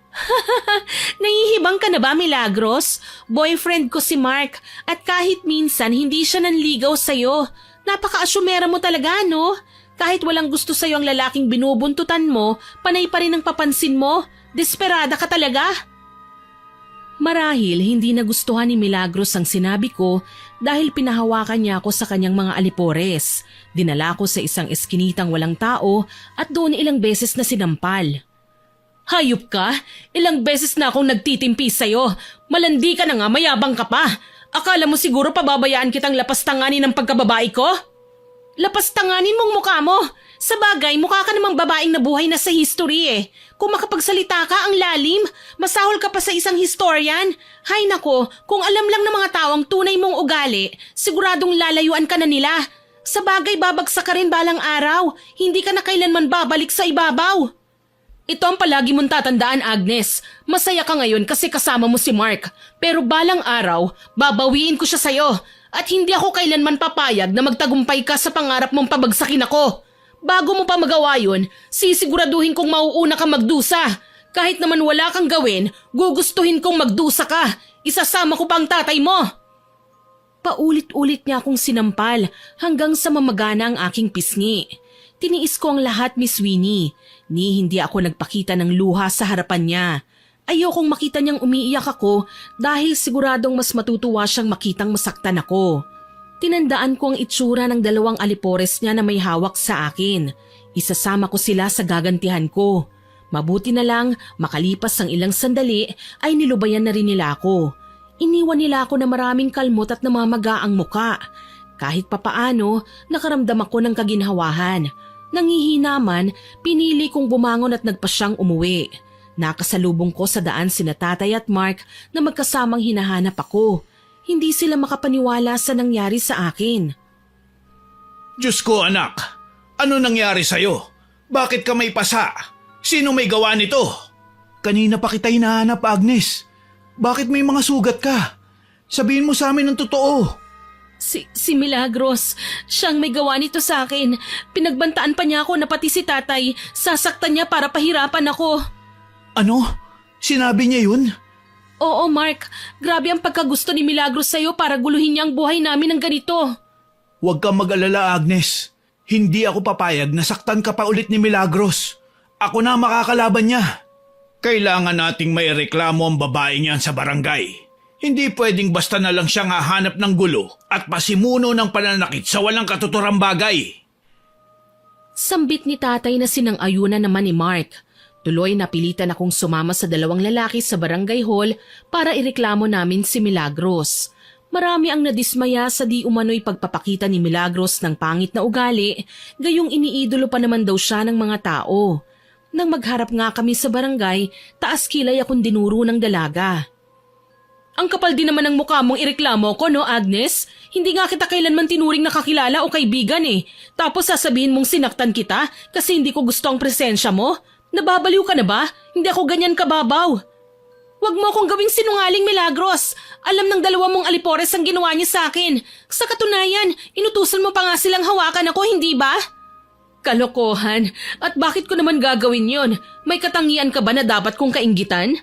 Nahihibang ka na ba, Milagros? Boyfriend ko si Mark at kahit minsan hindi siya nanligaw sa'yo. Napaka-asyumera mo talaga, no? Kahit walang gusto sa'yo ang lalaking binubuntutan mo, panay pa rin ang papansin mo. Desperada ka talaga. Marahil hindi nagustuhan ni Milagros ang sinabi ko dahil pinahawakan niya ako sa kanyang mga alipores. Dinala ko sa isang eskinitang walang tao at doon ilang beses na sinampal. Hayop ka? Ilang beses na akong nagtitimpi sa'yo. Malandi ka na nga, mayabang ka pa. Akala mo siguro pababayaan kitang lapastanganin ng pagkababae ko? Lapastanganin mong mukha mo. Sa bagay, mukha ka namang babaeng nabuhay na sa history eh. Kung makapagsalita ka, ang lalim. Masahol ka pa sa isang historian. Hay nako, kung alam lang ng mga tao ang tunay mong ugali, siguradong lalayuan ka na nila. Sa bagay, babagsak ka rin balang araw. Hindi ka na kailanman babalik sa ibabaw. Ito ang palagi mong tatandaan, Agnes. Masaya ka ngayon kasi kasama mo si Mark. Pero balang araw, babawiin ko siya sa'yo. At hindi ako kailanman papayag na magtagumpay ka sa pangarap mong pabagsakin ako. Bago mo pa magawa yun, sisiguraduhin kong mauuna ka magdusa. Kahit naman wala kang gawin, gugustuhin kong magdusa ka. Isasama ko pa ang tatay mo. Paulit-ulit niya akong sinampal hanggang sa mamagana ang aking pisngi. Tiniis ko ang lahat, Miss Winnie. Hindi ako nagpakita ng luha sa harapan niya. Ayokong makita niyang umiiyak ako dahil siguradong mas matutuwa siyang makitang masaktan ako. Tinandaan ko ang itsura ng 2 alipores niya na may hawak sa akin. Isasama ko sila sa gagantihan ko. Mabuti na lang, makalipas ang ilang sandali ay nilubayan na rin nila ako. Iniwan nila ako na maraming kalmot at namamaga ang muka. Kahit papaano, nakaramdam ako ng kaginhawahan. Nangihina man, pinili kong bumangon at nagpasyang umuwi. Nakasalubong ko sa daan sina Tatay at Mark na magkasamang hinahanap ako. Hindi sila makapaniwala sa nangyari sa akin. Diyos ko anak, ano nangyari sa'yo? Bakit ka may pasa? Sino may gawa nito? Kanina pa kita hinahanap, Agnes. Bakit may mga sugat ka? Sabihin mo sa amin ang totoo. Si Milagros, siyang may gawa nito sa akin. Pinagbantaan pa niya ako na pati si Tatay, sasaktan niya para pahirapan ako. Ano? Sinabi niya yun? Oo, Mark. Grabe ang pagkagusto ni Milagros sa'yo para guluhin niya ang buhay namin ng ganito. Huwag kang mag-alala, Agnes. Hindi ako papayag na saktan ka pa ulit ni Milagros. Ako na ang makakalaban niya. Kailangan nating may reklamo ang babae niyan sa barangay. Hindi pwedeng basta na lang siyang hahanap ng gulo at pasimuno ng pananakit sa walang katuturang bagay. Sambit ni Tatay na sinang-ayunan naman ni Mark. Tuloy napilitan akong sumama sa 2 lalaki sa barangay hall para ireklamo namin si Milagros. Marami ang nadismaya sa di umano'y pagpapakita ni Milagros ng pangit na ugali, gayong iniidolo pa naman daw siya ng mga tao. Nang magharap nga kami sa barangay, taas kilay akong dinuro ng dalaga. Ang kapal din naman ng mukha mong ireklamo ko, no, Agnes? Hindi nga kita kailanman tinuring na kakilala o kaibigan eh. Tapos sasabihin mong sinaktan kita kasi hindi ko gusto ang presensya mo? Nababaliw ka na ba? Hindi ako ganyan kababaw. Huwag mo akong gawing sinungaling, Milagros. Alam ng 2 mong alipores ang ginawa niya sa akin. Sa katunayan, inutusan mo pa nga silang hawakan ako, hindi ba? Kalokohan. At bakit ko naman gagawin yon? May katangian ka ba na dapat kong kainggitan?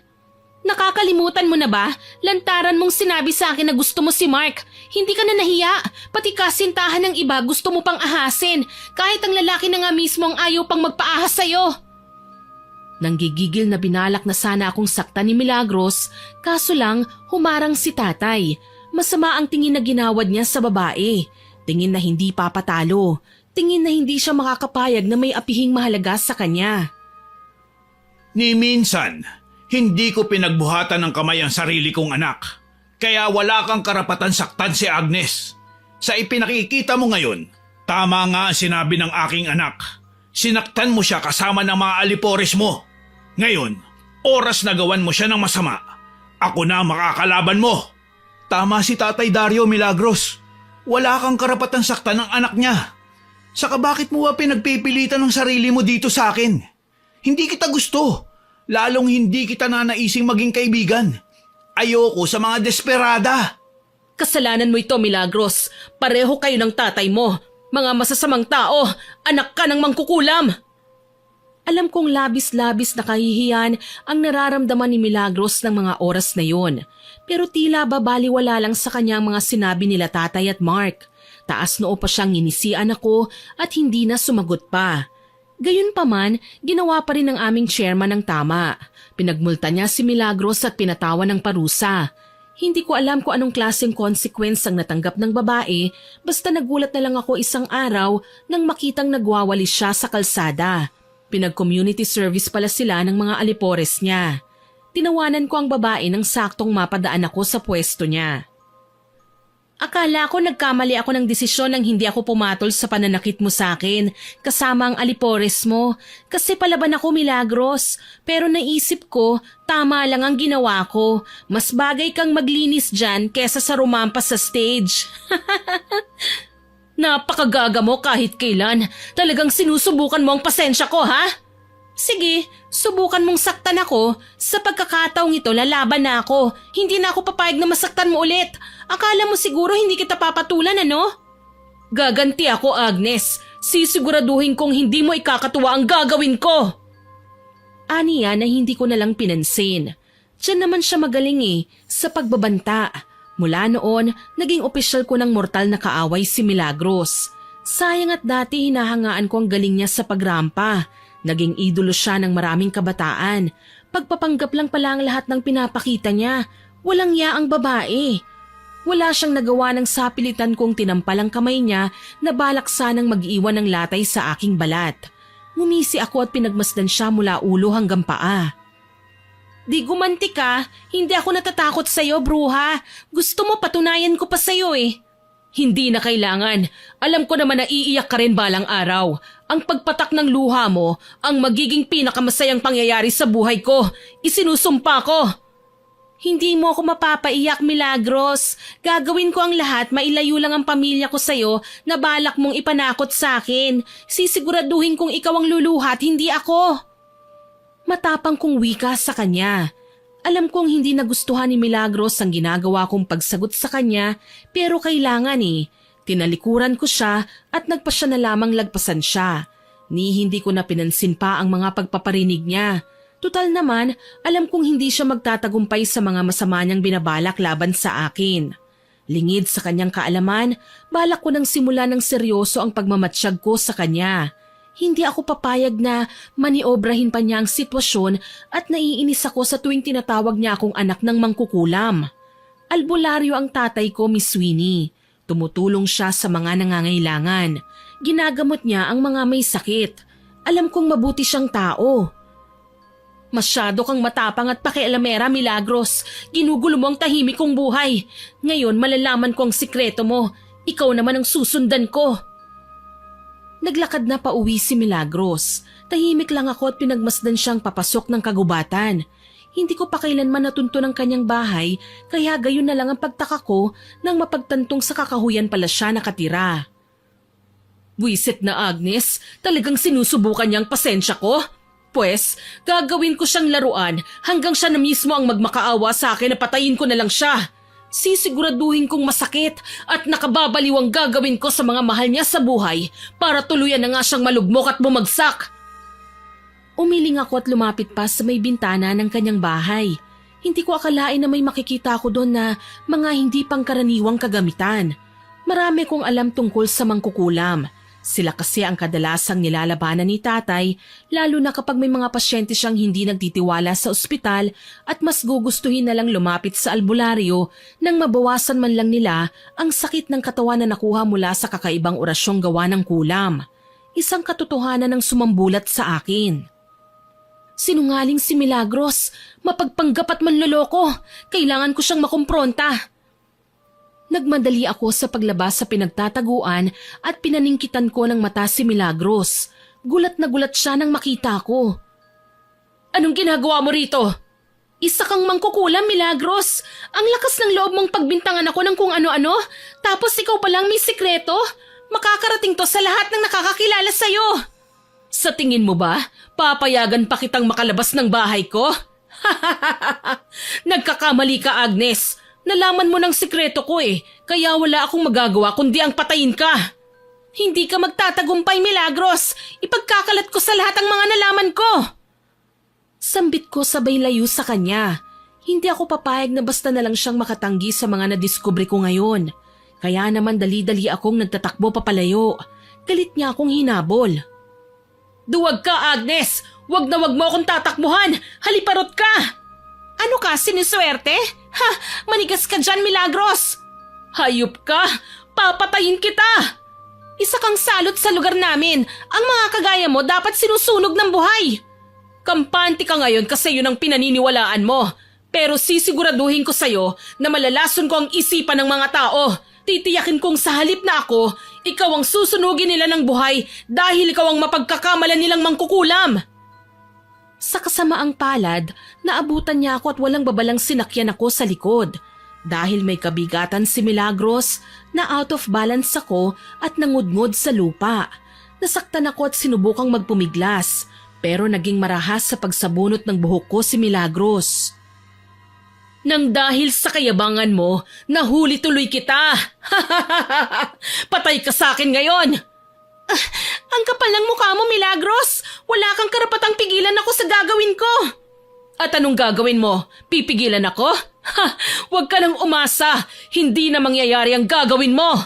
Nakakalimutan mo na ba? Lantaran mong sinabi sa akin na gusto mo si Mark. Hindi ka na nahiya. Pati kasintahan ng iba gusto mo pang ahasin. Kahit ang lalaki na nga mismo ang ayaw pang magpaahas sa'yo. Nanggigigil na binalak na sana akong saktan ni Milagros, kaso lang humarang si Tatay. Masama ang tingin na ginawad niya sa babae. Tingin na hindi papatalo. Tingin na hindi siya makakapayag na may apihing mahalaga sa kanya. Ni minsan, hindi ko pinagbuhatan ng kamay ang sarili kong anak. Kaya wala kang karapatan saktan si Agnes. Sa ipinakikita mo ngayon, tama nga ang sinabi ng aking anak. Sinaktan mo siya kasama ng mga alipores mo. Ngayon, oras na gawan mo siya ng masama. Ako na makakalaban mo. Tama si Tatay Dario, Milagros. Wala kang karapatan saktan ng anak niya. Saka bakit mo ba pinagpipilitan ng sarili mo dito sa akin? Hindi kita gusto. Lalong hindi kita nanaising maging kaibigan. Ayoko sa mga desperada. Kasalanan mo ito, Milagros. Pareho kayo ng tatay mo. Mga masasamang tao. Anak ka ng mangkukulam. Alam kong labis-labis na kahihiyan ang nararamdaman ni Milagros ng mga oras na yon. Pero tila babaliwala lang sa kanyang mga sinabi nila Tatay at Mark. Taas noo pa siyang inisian ako at hindi na sumagot pa. Gayunpaman, ginawa pa rin ng aming chairman ng tama. Pinagmulta niya si Milagros at pinatawan ng parusa. Hindi ko alam kung anong klaseng consequence ang natanggap ng babae, basta nagulat na lang ako isang araw nang makitang nagwawalis siya sa kalsada. Pinag-community service pala sila ng mga alipores niya. Tinawanan ko ang babae nang saktong mapadaan ako sa pwesto niya. Akala ko nagkamali ako ng desisyon nang hindi ako pumatol sa pananakit mo sa akin kasama ang alipores mo kasi palaban ako, Milagros. Pero naisip ko, tama lang ang ginawa ko. Mas bagay kang maglinis dyan kesa sa rumampas sa stage. Napakagaga mo kahit kailan. Talagang sinusubukan mo ang pasensya ko, ha? Sige, subukan mong saktan ako. Sa pagkakataong ito, lalaban na ako. Hindi na ako papayag na masaktan mo ulit. Akala mo siguro hindi kita papatulan, ano? Gaganti ako, Agnes. Sisiguraduhin kong hindi mo ikakatuwa ang gagawin ko. Aniya na hindi ko nalang pinansin. Diyan naman siya magaling sa pagbabanta. Mula noon, naging opisyal ko ng mortal na kaaway si Milagros. Sayang at dati hinahangaan ko ang galing niya sa pagrampa. Naging idolo siya ng maraming kabataan. Pagpapanggap lang pala ang lahat ng pinapakita niya. Walang yaang babae. Wala siyang nagawa ng sapilitan kong tinampal ang kamay niya na balak sanang mag-iwan ng latay sa aking balat. Ngumisi ako at pinagmasdan siya mula ulo hanggang paa. Di gumanti ka, hindi ako natatakot sa'yo, bruha. Gusto mo patunayan ko pa sa'yo Hindi na kailangan. Alam ko naman na iiyak ka rin balang araw. Ang pagpatak ng luha mo ang magiging pinakamasayang pangyayari sa buhay ko. Isinusumpa ko. Hindi mo ako mapapaiyak, Milagros. Gagawin ko ang lahat, mailayo lang ang pamilya ko sa'yo na balak mong ipanakot sa akin. Sisiguraduhin kong ikaw ang luluhat, hindi ako. Matapang kong wika sa kanya. Alam kong hindi nagustuhan ni Milagros ang ginagawa kong pagsagot sa kanya, pero kailangan Tinalikuran ko siya at nagpa siya na lamang lagpasan siya. Hindi ko na pinansin pa ang mga pagpaparinig niya. Tutal naman, alam kong hindi siya magtatagumpay sa mga masama niyang binabalak laban sa akin. Lingid sa kanyang kaalaman, balak ko nang simula ng seryoso ang pagmamatsyag ko sa kanya. Hindi ako papayag na maniobrahin pa niya ang sitwasyon at naiinis ako sa tuwing tinatawag niya akong anak ng mangkukulam. Albularyo ang tatay ko, Miss Winnie. Tumutulong siya sa mga nangangailangan. Ginagamot niya ang mga may sakit. Alam kong mabuti siyang tao. Masyado kang matapang at pakialamera, Milagros. Ginugulo mo ang tahimik kong buhay. Ngayon malalaman ko ang sikreto mo. Ikaw naman ang susundan ko. Naglakad na pauwi si Milagros. Tahimik lang ako at pinagmasdan siyang papasok ng kagubatan. Hindi ko pa kailanman natunto ng kanyang bahay, kaya gayon na lang ang pagtaka ko nang mapagtantong sa kakahuyan pala siya nakatira. Buisit na, Agnes, talagang sinusubukan niyang pasensya ko? Pwes, gagawin ko siyang laruan hanggang siya na mismo ang magmakaawa sa akin na patayin ko na lang siya. Sisiguraduhin kong masakit at nakababaliw ang gagawin ko sa mga mahal niya sa buhay para tuluyan na nga siyang malugmok at bumagsak. Umiling ako at lumapit pa sa may bintana ng kanyang bahay. Hindi ko akalain na may makikita ako doon na mga hindi pangkaraniwang kagamitan. Marami kong alam tungkol sa mangkukulam. Sila kasi ang kadalasang nilalabanan ni tatay, lalo na kapag may mga pasyente siyang hindi nagtitiwala sa ospital at mas gugustuhin na lang lumapit sa albularyo nang mabawasan man lang nila ang sakit ng katawan na nakuha mula sa kakaibang orasyong gawa ng kulam. Isang katotohanan ang sumambulat sa akin. Sinungaling si Milagros, mapagpanggap at manloloko. Kailangan ko siyang makumpronta. Nagmadali ako sa paglabas sa pinagtataguan at pinaningkitan ko ng mata si Milagros. Gulat na gulat siya nang makita ko. Anong ginagawa mo rito? Isa kang mangkukulam, Milagros. Ang lakas ng loob mong pagbintangan ako ng kung ano-ano, tapos ikaw palang may sikreto? Makakarating to sa lahat ng nakakakilala sa'yo. Sa tingin mo ba, papayagan pa kitang makalabas ng bahay ko? Nagkakamali ka, Agnes. Nalaman mo ng sikreto ko kaya wala akong magagawa kundi ang patayin ka. Hindi ka magtatagumpay, Milagros. Ipagkakalat ko sa lahat ang mga nalaman ko. Sambit ko sabay layo sa kanya. Hindi ako papayag na basta na lang siyang makatanggi sa mga nadiskubre ko ngayon. Kaya naman dali-dali akong nagtatakbo papalayo. Galit niya akong hinabol. Duwag ka, Agnes! Wag na wag mo akong tatakbuhan! Haliparot ka! Ano ka, siniswerte? Ha! Manigas ka dyan, Milagros! Hayop ka! Papatayin kita! Isa kang salot sa lugar namin. Ang mga kagaya mo dapat sinusunog ng buhay. Kampante ka ngayon kasi yun ang pinaniniwalaan mo. Pero sisiguraduhin ko sa'yo na malalason ko ang isipan ng mga tao. Titiyakin kong sa halip na ako, ikaw ang susunugin nila ng buhay dahil ikaw ang mapagkakamalan nilang mangkukulam. Sa kasamaang palad, naabutan niya ako at walang babalang sinakyan ako sa likod. Dahil may kabigatan si Milagros, na out of balance ako at nangudngod sa lupa. Nasaktan ako at sinubukang magpumiglas. Pero naging marahas sa pagsabunot ng buhok ko si Milagros. Nang dahil sa kayabangan mo, nahuli tuloy kita. Patay ka sa akin ngayon. Ang kapal ng mukha mo, Milagros. Wala kang karapatang pigilan ako sa gagawin ko. At anong gagawin mo? Pipigilan ako? Huwag ka nang umasa. Hindi na mangyayari ang gagawin mo.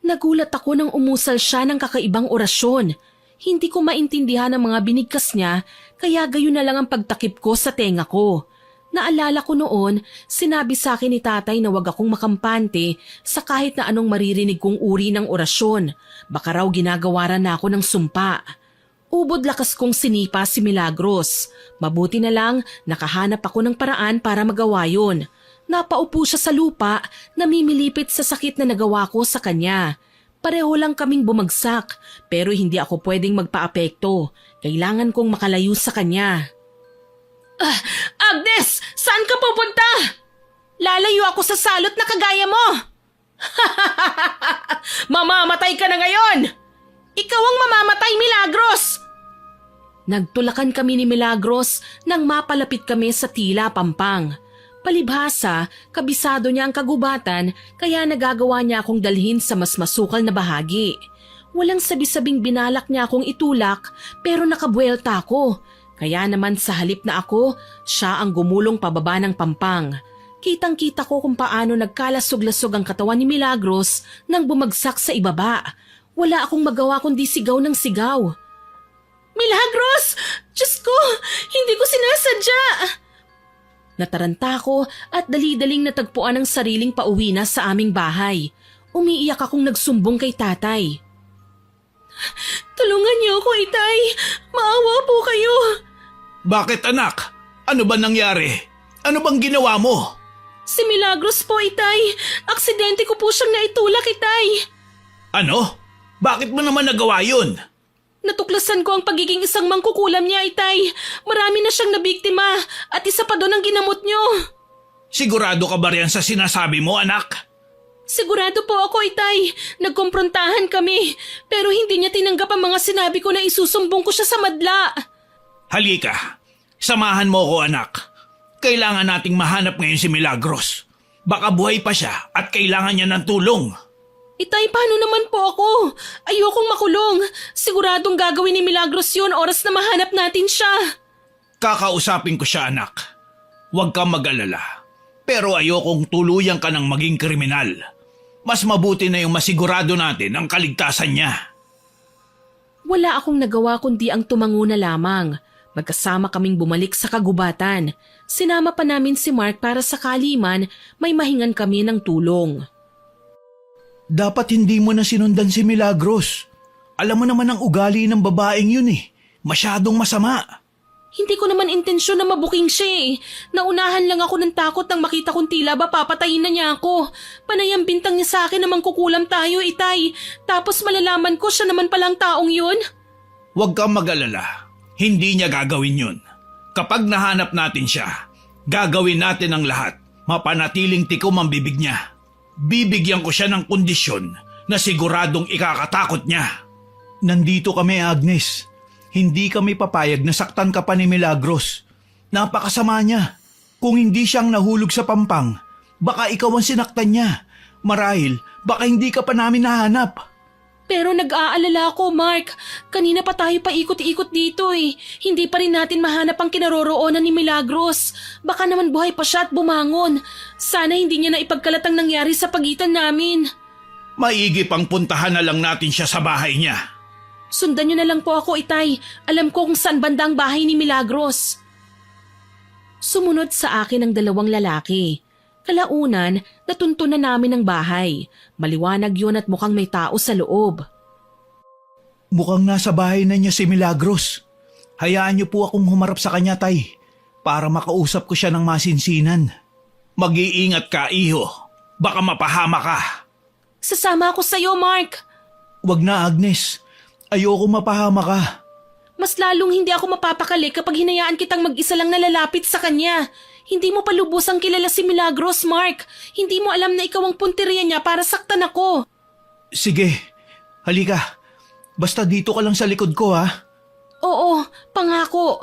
Nagulat ako nang umusal siya ng kakaibang orasyon. Hindi ko maintindihan ang mga binigkas niya, kaya gayon na lang ang pagtakip ko sa tenga ko. Naalala ko noon, sinabi sa akin ni tatay na wag akong makampante sa kahit na anong maririnig kong uri ng orasyon. Baka raw ginagawaran na ako ng sumpa. Ubod lakas kong sinipa si Milagros. Mabuti na lang nakahanap ako ng paraan para magawa yun. Napaupo siya sa lupa, namimilipit sa sakit na nagawa ko sa kanya. Pareho lang kaming bumagsak, pero hindi ako pwedeng magpaapekto. Kailangan kong makalayo sa kanya. Agnes! Saan ka pupunta? Lalayo ako sa salot na kagaya mo! Mamamatay ka na ngayon! Ikaw ang mamamatay, Milagros! Nagtulakan kami ni Milagros nang mapalapit kami sa tila pampang. Palibhasa, kabisado niya ang kagubatan kaya nagagawa niya akong dalhin sa mas masukal na bahagi. Walang sabi-sabing binalak niya akong itulak pero nakabuelta ako. Kaya naman sa halip na ako, siya ang gumulong pababa ng pampang. Kitang-kita ko kung paano nagkalasog-lasog ang katawan ni Milagros nang bumagsak sa ibaba. Wala akong magawa kundi sigaw ng sigaw. Milagros! Diyos ko! Hindi ko sinasadya! Nataranta ko at dali-daling natagpuan ang sariling pauwi na sa aming bahay. Umiiyak akong nagsumbong kay tatay. Tulungan niyo ako, Itay. Maawa po kayo. Bakit anak? Ano ba nangyari? Ano bang ginawa mo? Si Milagros po, Itay. Aksidente ko po siyang naitulak, Itay. Ano? Bakit mo naman nagawa yun? Natuklasan ko ang pagiging isang mangkukulam niya, Itay. Marami na siyang nabiktima at isa pa doon ang ginamot niyo. Sigurado ka ba riyan sa sinasabi mo, anak? Sigurado po ako, Itay. Nagkomprontahan kami, pero hindi niya tinanggap ang mga sinabi ko na isusumbong ko siya sa madla. Halika, samahan mo ko, anak. Kailangan nating mahanap ngayon si Milagros. Baka buhay pa siya at kailangan niya ng tulong. Itay, paano naman po ako? Ayokong makulong. Siguradong gagawin ni Milagros yun oras na mahanap natin siya. Kakausapin ko siya, anak. Huwag kang mag-alala. Pero ayokong tuluyan ka ng maging kriminal. Mas mabuti na yung masigurado natin ang kaligtasan niya. Wala akong nagawa kundi ang tumango na lamang. Magkasama kaming bumalik sa kagubatan. Sinama pa namin si Mark para sakali man may mahingan kami ng tulong. Dapat hindi mo na sinundan si Milagros. Alam mo naman ang ugali ng babaeng yun eh. Masyadong masama. Hindi ko naman intensyon na mabuking siya eh. Naunahan lang ako ng takot nang makita kong tila ba papatayin na niya ako. Panay ang bintang niya sa akin na mangkukulam tayo, Itay. Tapos malalaman ko siya naman palang taong yun. Huwag kang mag-alala. Hindi niya gagawin yun. Kapag nahanap natin siya, gagawin natin ang lahat. Mapanatiling tikom ang bibig niya. Bibigyan ko siya ng kondisyon na siguradong ikakatakot niya. Nandito kami, Agnes. Hindi kami papayag na saktan ka pa ni Milagros. Napakasama niya. Kung hindi siyang nahulog sa pampang, baka ikaw ang sinaktan niya. Marahil, baka hindi ka pa namin nahanap. Pero nag-aalala ako, Mark. Kanina pa tayo paikot-ikot dito eh. Hindi pa rin natin mahanap ang kinaroroonan ni Milagros. Baka naman buhay pa siya at bumangon. Sana hindi niya na ipagkalat ang nangyari sa pagitan namin. Maigi pang puntahan na lang natin siya sa bahay niya. Sundan niyo na lang po ako, Itay. Alam ko kung saan banda ang bahay ni Milagros. Sumunod sa akin ang dalawang lalaki. Kalaunan, natunto na namin ang bahay. Maliwanag yun at mukhang may tao sa loob. Mukhang nasa bahay na niya si Milagros. Hayaan niyo po akong humarap sa kanya, Tay, para makausap ko siya ng masinsinan. Mag-iingat ka, iho. Baka mapahama ka. Sasama ako sa'yo, Mark. Wag na, Agnes. Ayoko mapahama ka. Mas lalong hindi ako mapapakali kapag hinayaan kitang mag-isa lang nalalapit sa kanya. Hindi mo pa lubusang kilala si Milagros, Mark. Hindi mo alam na ikaw ang punteriya niya para saktan ako. Sige, halika. Basta dito ka lang sa likod ko, ha? Oo, pangako.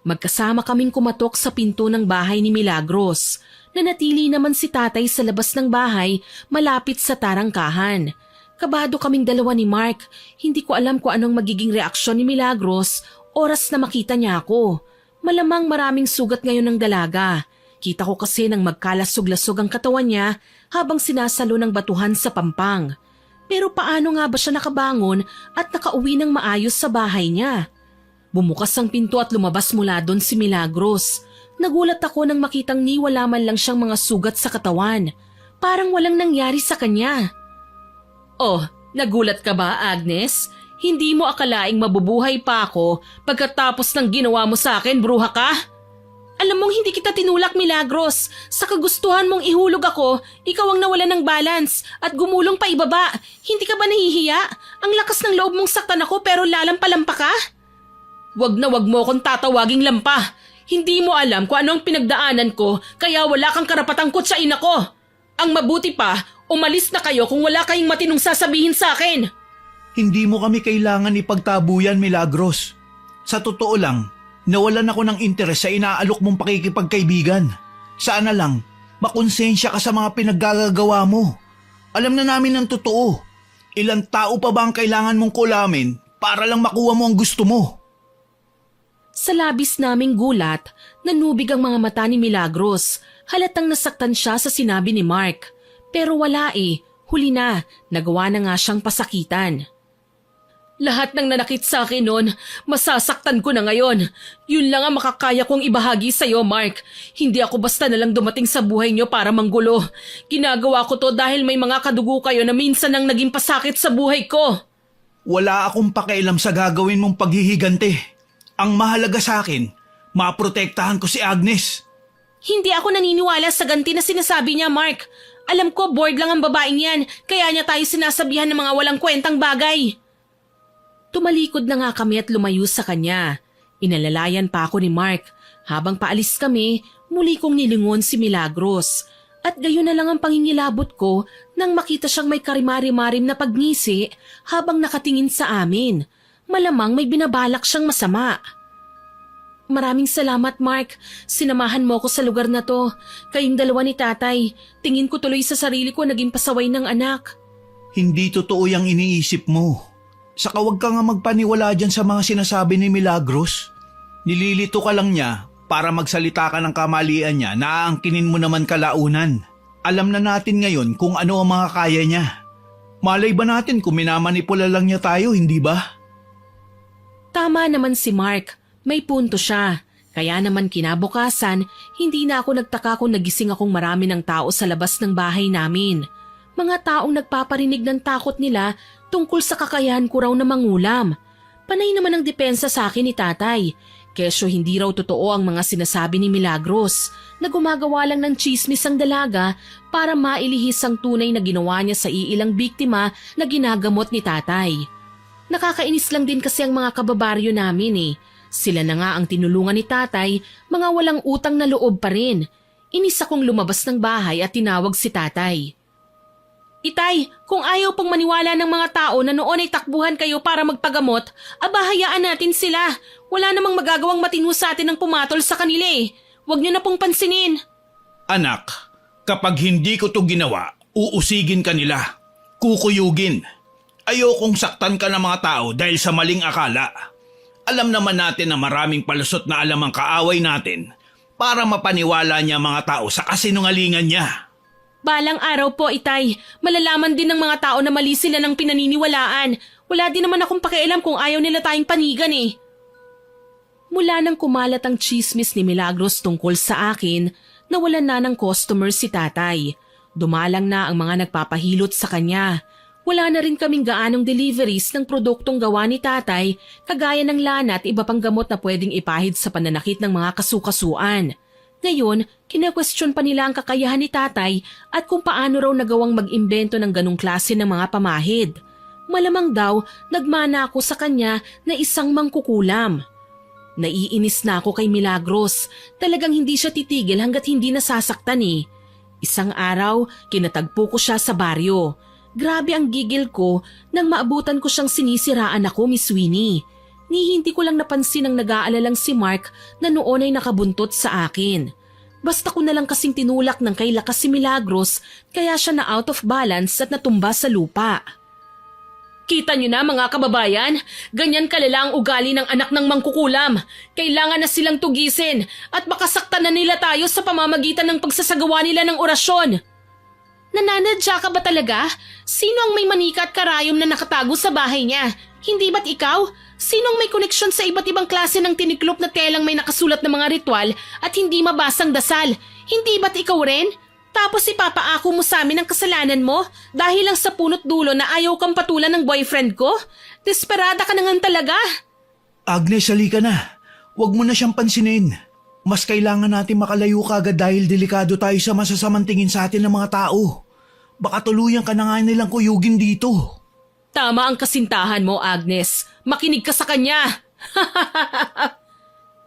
Magkasama kaming kumatok sa pinto ng bahay ni Milagros. Nanatili naman si tatay sa labas ng bahay malapit sa tarangkahan. Kabado kaming dalawa ni Mark. Hindi ko alam kung anong magiging reaksyon ni Milagros oras na makita niya ako. Malamang maraming sugat ngayon ng dalaga. Kita ko kasi nang magkalasog-lasog ang katawan niya habang sinasalo ng batuhan sa pampang. Pero paano nga ba siya nakabangon at nakauwi ng maayos sa bahay niya? Bumukas ang pinto at lumabas mula doon si Milagros. Nagulat ako nang makitang ni wala man lang siyang mga sugat sa katawan. Parang walang nangyari sa kanya. Oh, nagulat ka ba, Agnes? Hindi mo akalaing mabubuhay pa ako pagkatapos ng ginawa mo sa akin, bruha ka? Alam mong hindi kita tinulak, Milagros. Sa kagustuhan mong ihulog ako, ikaw ang nawala ng balance at gumulong pa ibaba. Hindi ka ba nahihiya? Ang lakas ng loob mong saktan ako pero lalampa-lampa ka? Wag na wag mo akong tatawaging lampa. Hindi mo alam kung anong pinagdaanan ko kaya wala kang karapatang kutsain ako. Ang mabuti pa, umalis na kayo kung wala kayong matinong sasabihin sa akin. Hindi mo kami kailangan ipagtabuyan, Milagros. Sa totoo lang, nawalan ako ng interes sa inaalok mong pakikipagkaibigan. Sana lang, makonsensya ka sa mga pinaggagawa mo. Alam na namin ang totoo. Ilang tao pa ba ang kailangan mong kulamin para lang makuha mo ang gusto mo? Sa labis naming gulat, nanubig ang mga mata ni Milagros. Halatang nasaktan siya sa sinabi ni Mark. Pero wala huli na, nagawa na nga siyang pasakitan. Lahat ng nanakit sa akin noon, masasaktan ko na ngayon. Yun lang ang makakaya kong ibahagi sa'yo, Mark. Hindi ako basta nalang dumating sa buhay niyo para manggulo. Ginagawa ko to dahil may mga kadugo kayo na minsan nang naging pasakit sa buhay ko. Wala akong pakialam sa gagawin mong paghihigante. Ang mahalaga sa akin, maprotektahan ko si Agnes. Hindi ako naniniwala sa ganti na sinasabi niya, Mark. Alam ko bored lang ang babaeng yan, kaya niya tayo sinasabihan ng mga walang kwentang bagay. Tumalikod na nga kami at lumayo sa kanya. Inalalayan pa ako ni Mark. Habang paalis kami, muli kong nilingon si Milagros. At gayon na lang ang pangingilabot ko nang makita siyang may karimari-marim na pagngisi habang nakatingin sa amin. Malamang may binabalak siyang masama. Maraming salamat, Mark. Sinamahan mo ako sa lugar na to. Kayong dalawa ni tatay. Tingin ko tuloy sa sarili ko naging pasaway ng anak. Hindi totoo yung iniisip mo. Saka wag ka nga magpaniwala dyan sa mga sinasabi ni Milagros. Nililito ka lang niya para magsalita ka ng kamalian niya na aangkinin mo naman kalaunan. Alam na natin ngayon kung ano ang mga kaya niya. Malay ba natin kung minamanipula lang niya tayo, hindi ba? Tama naman si Mark. May punto siya. Kaya naman kinabukasan, hindi na ako nagtaka kung nagising akong marami ng tao sa labas ng bahay namin. Mga taong nagpaparinig ng takot nila tungkol sa kakayahan ko raw na mangulam. Panay naman ang depensa sa akin ni tatay. Kesyo hindi raw totoo ang mga sinasabi ni Milagros na gumagawa lang ng tsismis ang dalaga para mailihis ang tunay na ginawa niya sa iilang biktima na ginagamot ni tatay. Nakakainis lang din kasi ang mga kababaryo namin. Sila na nga ang tinulungan ni tatay, mga walang utang na loob pa rin. Inis akong lumabas ng bahay at tinawag si tatay. Itay, kung ayaw pang maniwala ng mga tao na noon ay takbuhan kayo para magpagamot, abahayaan natin sila. Wala namang magagawang matino sa atin ng pumatol sa kanila Huwag niyo na pong pansinin. Anak, kapag hindi ko to ginawa, uusigin ka nila. Kukuyugin. Ayokong saktan ka ng mga tao dahil sa maling akala. Alam naman natin na maraming palusot na alam ang kaaway natin para mapaniwala niya mga tao sa kasinungalingan niya. Balang araw po, Itay. Malalaman din ng mga tao na mali sila ng pinaniniwalaan. Wala din naman akong pakialam kung ayaw nila tayong panigan Mula nang kumalat ang chismis ni Milagros tungkol sa akin, nawalan na ng customer si tatay. Dumalang na ang mga nagpapahilot sa kanya. Wala na rin kaming gaanong deliveries ng produktong gawa ni tatay, kagaya ng lana at iba pang gamot na pwedeng ipahid sa pananakit ng mga kasukasuan. Ngayon, kine-question pa nila ang kakayahan ni tatay at kung paano raw nagawang mag-imbento ng ganong klase ng mga pamahid. Malamang daw, nagmana ako sa kanya na isang mangkukulam. Naiinis na ako kay Milagros. Talagang hindi siya titigil hanggat hindi nasasaktan Isang araw, kinatagpo ko siya sa baryo. Grabe ang gigil ko nang maabutan ko siyang sinisiraan ako, Miss Winnie. Ni hindi ko lang napansin ang nag-aalalang si Mark na noon ay nakabuntot sa akin. Basta ko na lang kasing tinulak ng kay lakas si Milagros kaya siya na out of balance at natumba sa lupa. Kita niyo na mga kababayan, ganyan kalala ang ugali ng anak ng mangkukulam. Kailangan na silang tugisin at makasaktan na nila tayo sa pamamagitan ng pagsasagawa nila ng orasyon. Nananadya ka ba talaga? Sino ang may manika at karayom na nakatago sa bahay niya? Hindi ba't ikaw? Sinong may koneksyon sa iba't ibang klase ng tiniklop na telang may nakasulat na mga ritual at hindi mabasang dasal? Hindi ba't ikaw rin? Tapos ipapaako mo sa amin ang kasalanan mo dahil lang sa punot dulo na ayaw kang patulan ng boyfriend ko? Desperada ka na nga talaga. Agnes, halika na. Huwag mo na siyang pansinin. Mas kailangan natin makalayo kagad dahil delikado tayo sa masasamang tingin sa atin ng mga tao. Baka tuluyan ka na nga nilang kuyugin dito. Tama ang kasintahan mo, Agnes. Makinig ka sa kanya.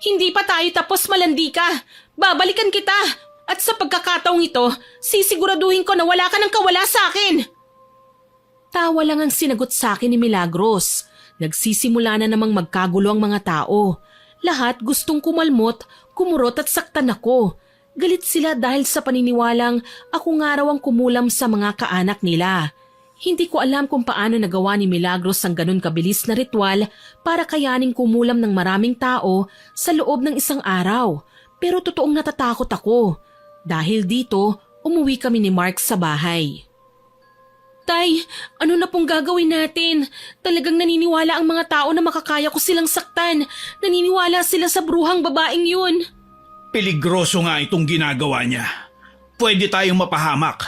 Hindi pa tayo tapos, malandi ka. Babalikan kita. At sa pagkakataong ito, sisiguraduhin ko na wala ka ng kawala sa akin. Tawa lang ang sinagot sa akin ni Milagros. Nagsisimula na namang magkagulo ang mga tao. Lahat gustong kumalmot, kumurot at saktan ako. Galit sila dahil sa paniniwalang ako nga raw ang kumulam sa mga kaanak nila. Hindi ko alam kung paano nagawa ni Milagros ang ganun kabilis na ritual para kayaning kumulam ng maraming tao sa loob ng isang araw. Pero totoong natatakot ako. Dahil dito, umuwi kami ni Mark sa bahay. Tay, ano na pong gagawin natin? Talagang naniniwala ang mga tao na makakaya ko silang saktan. Naniniwala sila sa bruhang babaeng yun. Peligroso nga itong ginagawa niya. Pwede tayong mapahamak.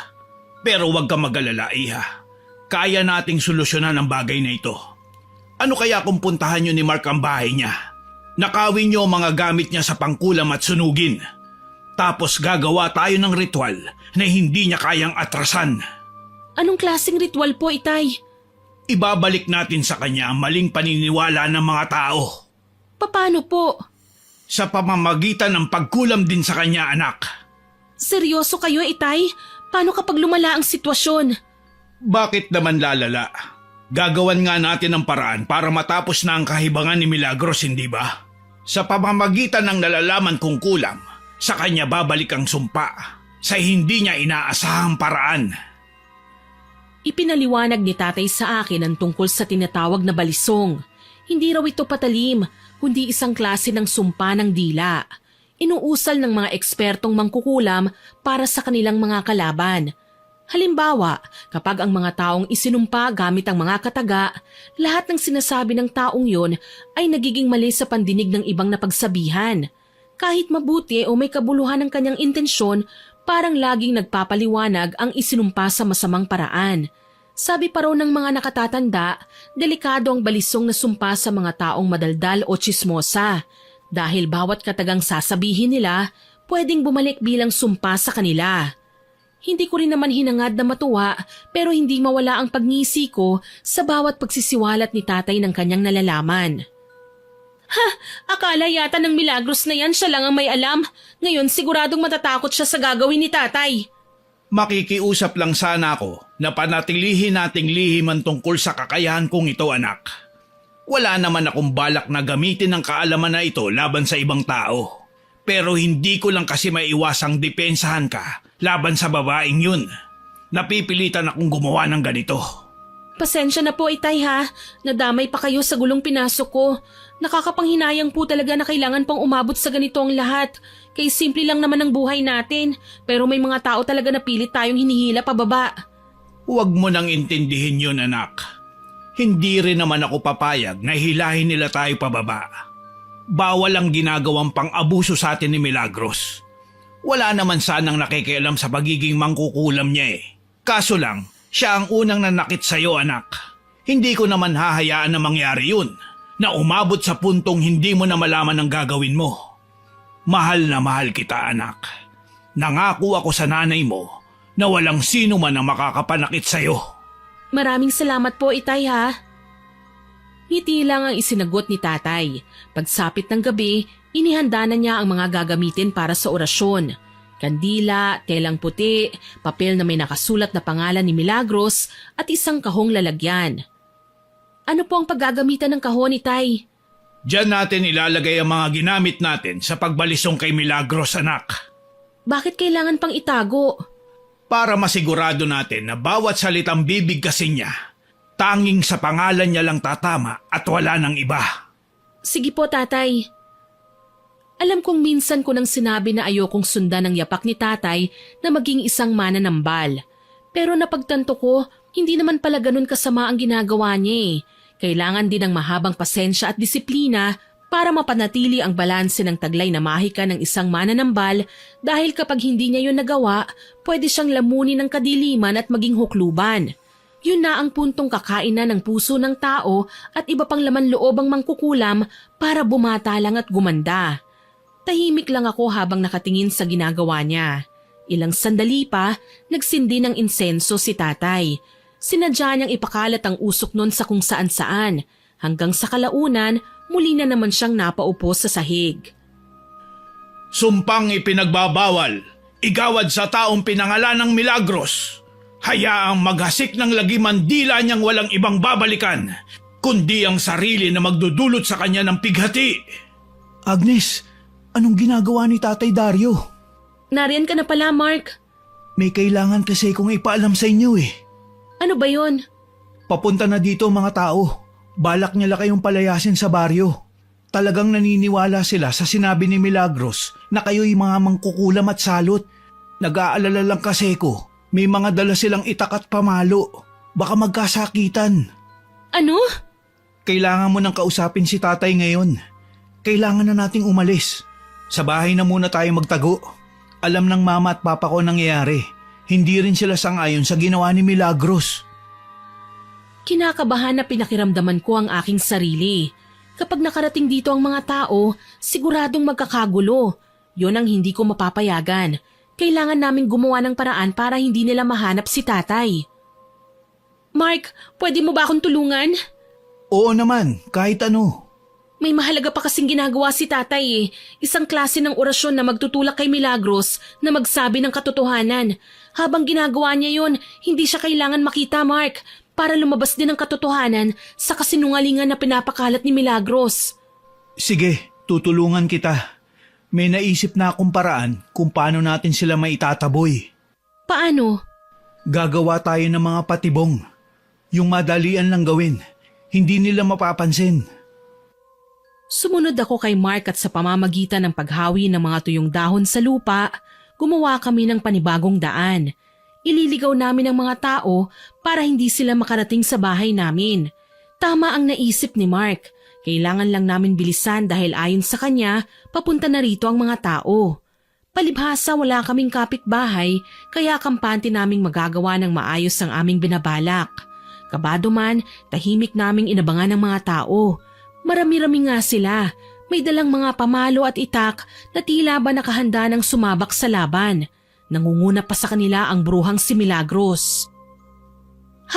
Pero huwag kang mag-alala, Iha. Kaya nating solusyonan ang bagay na ito. Ano kaya kung puntahan niyo ni Mark ang bahay niya? Nakawin niyo ang mga gamit niya sa pangkulam at sunugin. Tapos gagawa tayo ng ritual na hindi niya kayang atrasan. Anong klaseng ritual po, Itay? Ibabalik natin sa kanya ang maling paniniwala ng mga tao. Paano po? Sa pamamagitan ng pagkulam din sa kanya, anak. Seryoso kayo, Itay? Paano kapag lumala ang sitwasyon? Bakit naman lalala? Gagawan nga natin ng paraan para matapos na ang kahibangan ni Milagros, hindi ba? Sa pamamagitan ng nalalaman kong kulam, sa kanya babalik ang sumpa sa hindi niya inaasahang paraan. Ipinaliwanag ni tatay sa akin ang tungkol sa tinatawag na balisong. Hindi raw ito patalim, kundi isang klase ng sumpa ng dila. Inuusal ng mga ekspertong mangkukulam para sa kanilang mga kalaban. Halimbawa, kapag ang mga taong isinumpa gamit ang mga kataga, lahat ng sinasabi ng taong yon ay nagiging mali sa pandinig ng ibang napagsabihan. Kahit mabuti o may kabuluhan ng kanyang intensyon, parang laging nagpapaliwanag ang isinumpa sa masamang paraan. Sabi pa raw ng mga nakatatanda, delikado ang balisong na sumpa sa mga taong madaldal o tsismosa dahil bawat katagang sasabihin nila pwedeng bumalik bilang sumpa sa kanila. Hindi ko rin naman hinangad na matuwa pero hindi mawala ang pagngisi ko sa bawat pagsisiwalat ni tatay ng kanyang nalalaman. Ha! Akala yata ng Milagros na yan siya lang ang may alam. Ngayon siguradong matatakot siya sa gagawin ni tatay. Makikiusap lang sana ako na panatilihin nating lihim ang tungkol sa kakayahan kong ito, anak. Wala naman akong balak na gamitin ang kaalaman na ito laban sa ibang tao. Pero hindi ko lang kasi maiwasang depensahan ka laban sa babaeng yun. Napipilitan akong gumawa ng ganito. Pasensya na po, Itay ha. Nadamay pa kayo sa gulong pinasok ko. Nakakapanghinayang po talaga na kailangan pang umabot sa ganito ang lahat. Kay simple lang naman ang buhay natin. Pero may mga tao talaga na pilit tayong hinihila pababa. Huwag mo nang intindihin yun, anak. Hindi rin naman ako papayag na hilahin nila tayo pababa. Bawal ang ginagawang pang-abuso sa atin ni Milagros. Wala naman sanang nakikialam sa pagiging mangkukulam niya eh. Kaso lang, siya ang unang nanakit sa'yo, anak. Hindi ko naman hahayaan na mangyari yun, na umabot sa puntong hindi mo na malaman ang gagawin mo. Mahal na mahal kita, anak. Nangako ako sa nanay mo na walang sino man ang makakapanakit sa'yo. Maraming salamat po, Itay ha. Ngiti lang ang isinagot ni tatay. Pagsapit ng gabi, inihanda na niya ang mga gagamitin para sa orasyon. Kandila, telang puti, papel na may nakasulat na pangalan ni Milagros at isang kahong lalagyan. Ano po ang paggagamitan ng kahon, Itay? Diyan natin ilalagay ang mga ginamit natin sa pagbalisong kay Milagros, anak. Bakit kailangan pang itago? Para masigurado natin na bawat salitang bibig kasi niya, tanging sa pangalan niya lang tatama at wala nang iba. Sige po, tatay. Alam kong minsan ko nang sinabi na ayokong sundan ang yapak ni tatay na maging isang mananambal. Pero napagtanto ko, hindi naman pala ganun kasama ang ginagawa niya eh. Kailangan din ng mahabang pasensya at disiplina para mapanatili ang balanse ng taglay na mahika ng isang mananambal dahil kapag hindi niya yun nagawa, pwede siyang lamunin ng kadiliman at maging hukluban. Yun na ang puntong kakainan ng puso ng tao at iba pang laman loob ang mangkukulam para bumata lang at gumanda. Tahimik lang ako habang nakatingin sa ginagawa niya. Ilang sandali pa, nagsindi ng insenso si tatay. Sinadya niyang ipakalat ang usok nun sa kung saan-saan. Hanggang sa kalaunan, muli na naman siyang napaupo sa sahig. Sumpang ipinagbabawal, igawad sa taong pinangalan ng Milagros. Hayaang maghasik ng lagiman dila niyang walang ibang babalikan, kundi ang sarili na magdudulot sa kanya ng pighati. Agnes, anong ginagawa ni Tatay Dario? Nariyan ka na pala, Mark. May kailangan kasi kong ipaalam sa inyo eh. Ano ba yon? Papunta na dito mga tao. Balak nila kayong palayasin sa baryo. Talagang naniniwala sila sa sinabi ni Milagros na kayo'y mga mangkukulam at salot. Nag-aalala lang kasi ko, may mga dala silang itak at pamalo. Baka magkasakitan. Ano? Kailangan mo nang kausapin si tatay ngayon. Kailangan na nating umalis. Sa bahay na muna tayo magtago. Alam ng mama at papa ko nangyayari. Hindi rin sila sang-ayon sa ginawa ni Milagros. Kinakabahan na pinakiramdaman ko ang aking sarili. Kapag nakarating dito ang mga tao, siguradong magkakagulo. Yon ang hindi ko mapapayagan. Kailangan naming gumawa ng paraan para hindi nila mahanap si tatay. Mark, pwede mo ba akong tulungan? Oo naman, kahit ano. May mahalaga pa kasing ginagawa si tatay eh. Isang klase ng orasyon na magtutulak kay Milagros na magsabi ng katotohanan. Habang ginagawa niya yon, hindi siya kailangan makita, Mark, para lumabas din ang katotohanan sa kasinungalingan na pinapakalat ni Milagros. Sige, tutulungan kita. May naisip na akong paraan kung paano natin sila maitataboy. Paano? Gagawa tayo ng mga patibong. Yung madalian lang gawin. Hindi nila mapapansin. Sumunod ako kay Mark at sa pamamagitan ng paghawi ng mga tuyong dahon sa lupa, gumawa kami ng panibagong daan. Ililigaw namin ang mga tao para hindi sila makarating sa bahay namin. Tama ang naisip ni Mark. Kailangan lang namin bilisan dahil ayon sa kanya, papunta na rito ang mga tao. Palibhasa wala kaming kapitbahay kaya kampante naming magagawa ng maayos ang aming binabalak. Kabado man, tahimik naming inabangan ng mga tao. Marami-rami nga sila. May dalang mga pamalo at itak na tila ba nakahanda ng sumabak sa laban. Nangunguna pa sa kanila ang bruhang si Milagros.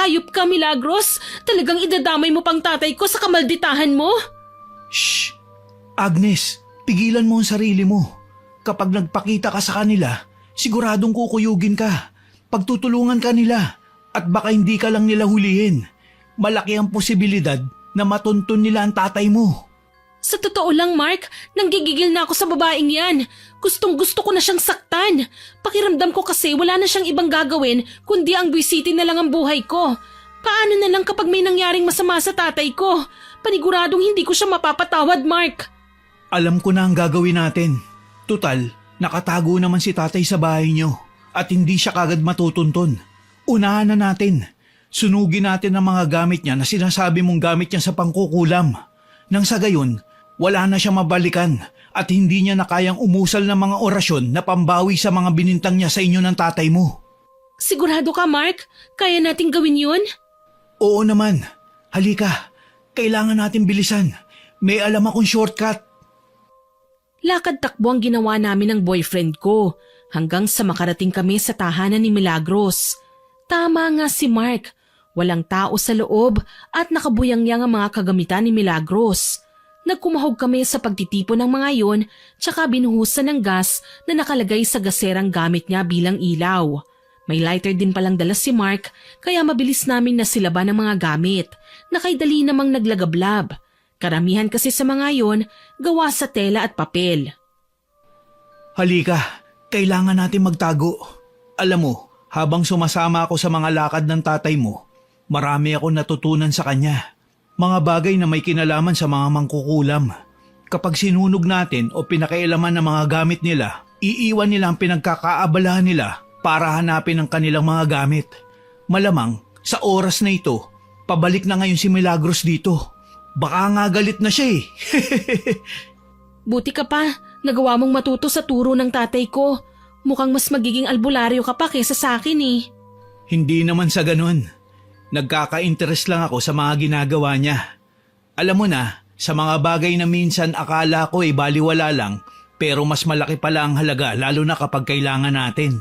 Hayop ka, Milagros! Talagang idadamay mo pang tatay ko sa kamalditahan mo? Shh! Agnes, pigilan mo ang sarili mo. Kapag nagpakita ka sa kanila, siguradong kukuyugin ka. Pagtutulungan ka nila at baka hindi ka lang nila hulihin. Malaki ang posibilidad na matuntun nila ang tatay mo. Sa totoo lang, Mark, nanggigigil na ako sa babaeng yan. Gustong-gusto ko na siyang saktan. Pakiramdam ko kasi wala na siyang ibang gagawin kundi ang buwisitin na lang ang buhay ko. Paano na lang kapag may nangyaring masama sa tatay ko? Paniguradong hindi ko siya mapapatawad, Mark. Alam ko na ang gagawin natin. Tutal, nakatago naman si tatay sa bahay niyo at hindi siya kagad matutuntun. Unahan na natin. Sunugin natin ang mga gamit niya na sinasabi mong gamit niya sa pangkukulam. Nang sa gayon, wala na siya mabalikan at hindi niya na kayang umusal ng mga orasyon na pambawi sa mga binintang niya sa inyo ng tatay mo. Sigurado ka, Mark? Kaya nating gawin yun? Oo naman. Halika, kailangan natin bilisan. May alam akong shortcut. Lakad-takbo ang ginawa namin ng boyfriend ko hanggang sa makarating kami sa tahanan ni Milagros. Tama nga si Mark. Walang tao sa loob at nakabuyangyang ang mga kagamitan ni Milagros. Nagkumahog kami sa pagtitipon ng mga yon tsaka binuhusan ng gas na nakalagay sa gaserang gamit niya bilang ilaw. May lighter din palang dala si Mark kaya mabilis namin nasilaban ang mga gamit. Nakaidali namang naglagablab. Karamihan kasi sa mga yon gawa sa tela at papel. Halika, kailangan natin magtago. Alam mo, habang sumasama ako sa mga lakad ng tatay mo, marami akong natutunan sa kanya. Mga bagay na may kinalaman sa mga mangkukulam. Kapag sinunog natin o pinakailaman ng mga gamit nila, iiwan nila ang pinagkakaabalahan nila para hanapin ang kanilang mga gamit. Malamang, sa oras na ito, pabalik na ngayon si Milagros dito. Baka nga galit na siya eh. Buti ka pa, nagawa mong matuto sa turo ng tatay ko. Mukhang mas magiging albularyo ka pa kaysa sa akin eh. Hindi naman sa ganun. Nagkaka-interest lang ako sa mga ginagawa niya. Alam mo na, sa mga bagay na minsan akala ko ay baliwala lang, pero mas malaki pala ang halaga lalo na kapag kailangan natin.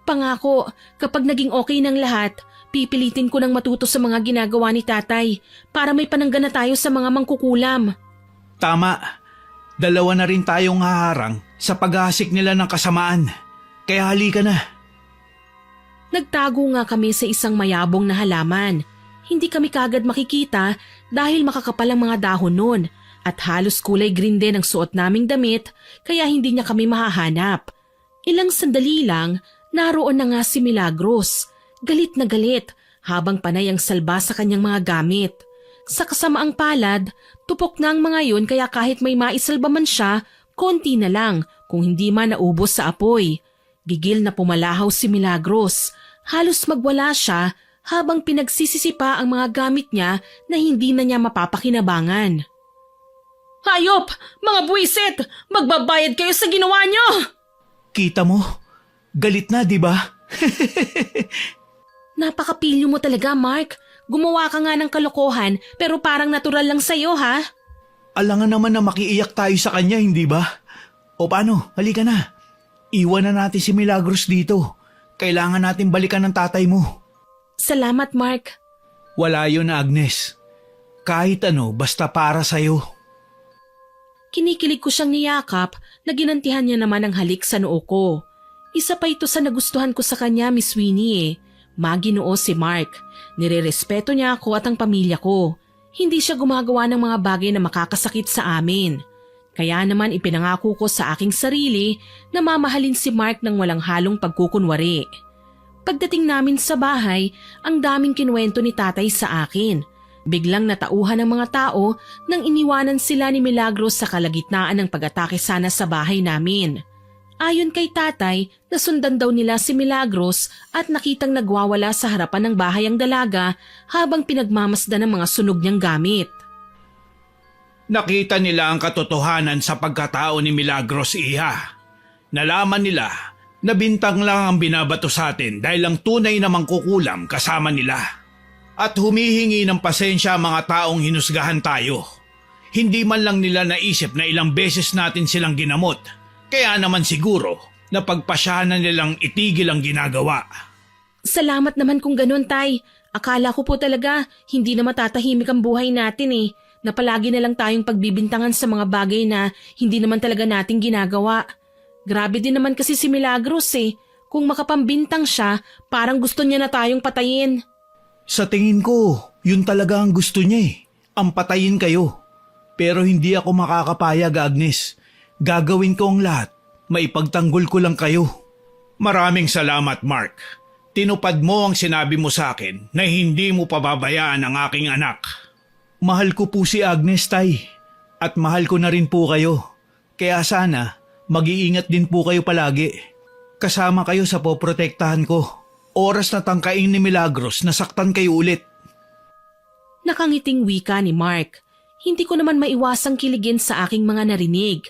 Pangako, kapag naging okay ng lahat, pipilitin ko ng matuto sa mga ginagawa ni tatay para may panangga na tayo sa mga mangkukulam. Tama, dalawa na rin tayong haharang sa paghahasik nila ng kasamaan. Kaya halika na. Nagtago nga kami sa isang mayabong na halaman. Hindi kami kagad makikita dahil makakapal ang mga dahon nun at halos kulay green din ang suot naming damit kaya hindi niya kami mahahanap. Ilang sandali lang, naroon na nga si Milagros. Galit na galit habang panay ang salba sa kanyang mga gamit. Sa kasamaang palad, tupok na ang mga yun kaya kahit may maisalba man siya, konti na lang kung hindi man naubos sa apoy. Gigil na pumalahaw si Milagros. Halos magwala siya habang pinagsisisipa ang mga gamit niya na hindi na niya mapapakinabangan. Hayop! Mga buwisit! Magbabayad kayo sa ginawa niyo! Kita mo? Galit na, di ba? Napakapilyo mo talaga, Mark. Gumawa ka nga ng kalokohan pero parang natural lang sa'yo, ha? Alangan naman na makiiyak tayo sa kanya, hindi ba? O paano? Halika na. Iwan na natin si Milagros dito. Kailangan natin balikan ng tatay mo. Salamat, Mark. Wala yun, Agnes. Kahit ano, basta para sa'yo. Kinikilig ko siyang niyakap na ginantihan niya naman ang halik sa noo ko. Isa pa ito sa nagustuhan ko sa kanya, Miss Winnie eh. Maginoo si Mark. Nirerespeto niya ako at ang pamilya ko. Hindi siya gumagawa ng mga bagay na makakasakit sa amin. Kaya naman ipinangako ko sa aking sarili na mamahalin si Mark ng walang halong pagkukunwari. Pagdating namin sa bahay, ang daming kinuwento ni tatay sa akin. Biglang natauhan ng mga tao nang iniwanan sila ni Milagros sa kalagitnaan ng pag-atake sana sa bahay namin. Ayon kay tatay, nasundan daw nila si Milagros at nakitang nagwawala sa harapan ng bahay ang dalaga habang pinagmamasdan ng mga sunog niyang gamit. Nakita nila ang katotohanan sa pagkatao ni Milagros, Iha. Nalaman nila na bintang lang ang binabato sa atin dahil ang tunay na mangkukulam kasama nila. At humihingi ng pasensya ang mga taong hinusgahan tayo. Hindi man lang nila naisip na ilang beses natin silang ginamot. Kaya naman siguro na pagpasyahan nilang itigil ang ginagawa. Salamat naman kung ganun, tay. Akala ko po talaga hindi na matatahimik ang buhay natin eh. Na palagi na lang tayong pagbibintangan sa mga bagay na hindi naman talaga nating ginagawa. Grabe din naman kasi si Milagros eh. Kung makapambintang siya, parang gusto niya na tayong patayin. Sa tingin ko, yun talaga ang gusto niya eh. Ang patayin kayo. Pero hindi ako makakapayag, Agnes. Gagawin ko ang lahat. Maipagtanggol ko lang kayo. Maraming salamat, Mark. Tinupad mo ang sinabi mo sa akin na hindi mo pababayaan ang aking anak. Mahal ko po si Agnes, tay. At mahal ko na rin po kayo. Kaya sana, mag-iingat din po kayo palagi. Kasama kayo sa poprotektahan ko. Oras na tangkain ni Milagros, nasaktan kayo ulit. Nakangiting wika ni Mark. Hindi ko naman maiwasang kiligin sa aking mga narinig.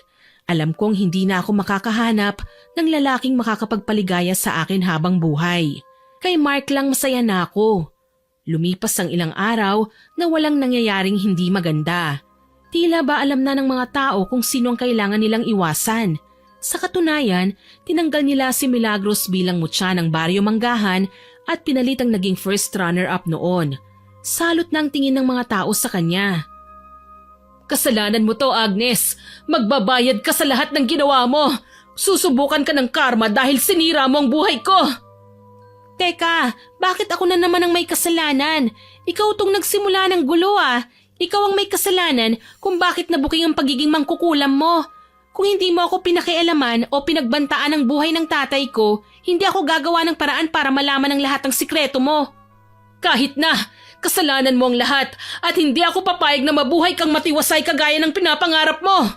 Alam kong hindi na ako makakahanap ng lalaking makakapagpaligaya sa akin habang buhay. Kay Mark lang masaya na ako. Lumipas ang ilang araw na walang nangyayaring hindi maganda. Tila ba alam na ng mga tao kung sino ang kailangan nilang iwasan. Sa katunayan, tinanggal nila si Milagros bilang mutya ng Baryo Manggahan at pinalit ang naging first runner-up noon. Salot na ang tingin ng mga tao sa kanya. Kasalanan mo to, Agnes. Magbabayad ka sa lahat ng ginawa mo. Susubukan ka ng karma dahil sinira mo ang buhay ko. Teka, bakit ako na naman ang may kasalanan? Ikaw tong nagsimula ng gulo ah. Ikaw ang may kasalanan kung bakit nabuking ang pagiging mangkukulam mo. Kung hindi mo ako pinakialaman o pinagbantaan ang buhay ng tatay ko, hindi ako gagawa ng paraan para malaman ang lahat ng sikreto mo. Kahit na, kasalanan mo ang lahat at hindi ako papayag na mabuhay kang matiwasay kagaya ng pinapangarap mo.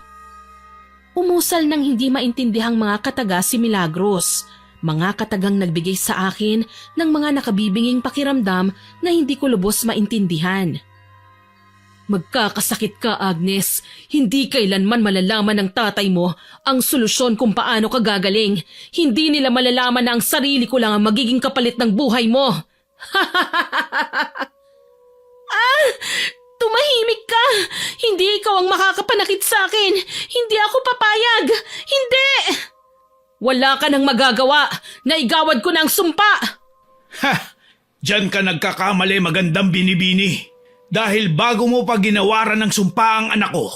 Umusal ng hindi maintindihang mga kataga si Milagros. Mga katagang nagbigay sa akin ng mga nakabibinging pakiramdam na hindi ko lubos maintindihan. Magkakasakit ka, Agnes. Hindi kailanman malalaman ng tatay mo ang solusyon kung paano ka gagaling. Hindi nila malalaman na ang sarili ko lang ang magiging kapalit ng buhay mo. Tumahimik ka! Hindi ikaw ang makakapanakit sa akin! Hindi ako papayag! Hindi! Wala ka nang magagawa! Naigawad ko na ang sumpa! Ha! Diyan ka nagkakamali, magandang binibini. Dahil bago mo pa ginawaran ng sumpa ang anak ko,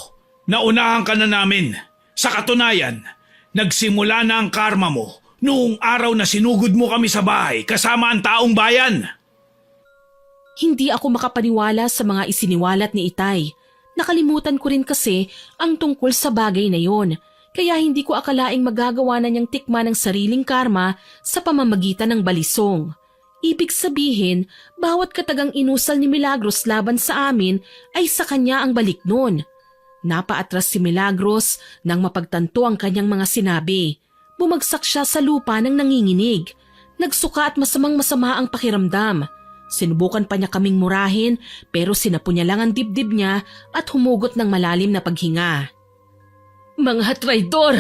naunahan ka na namin. Sa katunayan, nagsimula na ang karma mo noong araw na sinugod mo kami sa bahay kasama ang taong bayan. Hindi ako makapaniwala sa mga isiniwalat ni Itay. Nakalimutan ko rin kasi ang tungkol sa bagay na yon. Kaya hindi ko akalaing magagawa na niyang tikman ng sariling karma sa pamamagitan ng balisong. Ibig sabihin, bawat katagang inusal ni Milagros laban sa amin ay sa kanya ang balik nun. Napaatras si Milagros nang mapagtanto ang kanyang mga sinabi. Bumagsak siya sa lupa ng nanginginig. Nagsuka at masamang-masama ang pakiramdam. Sinubukan pa niya kaming murahin pero sinapo niya lang ang dibdib niya at humugot ng malalim na paghinga. Mga traidor!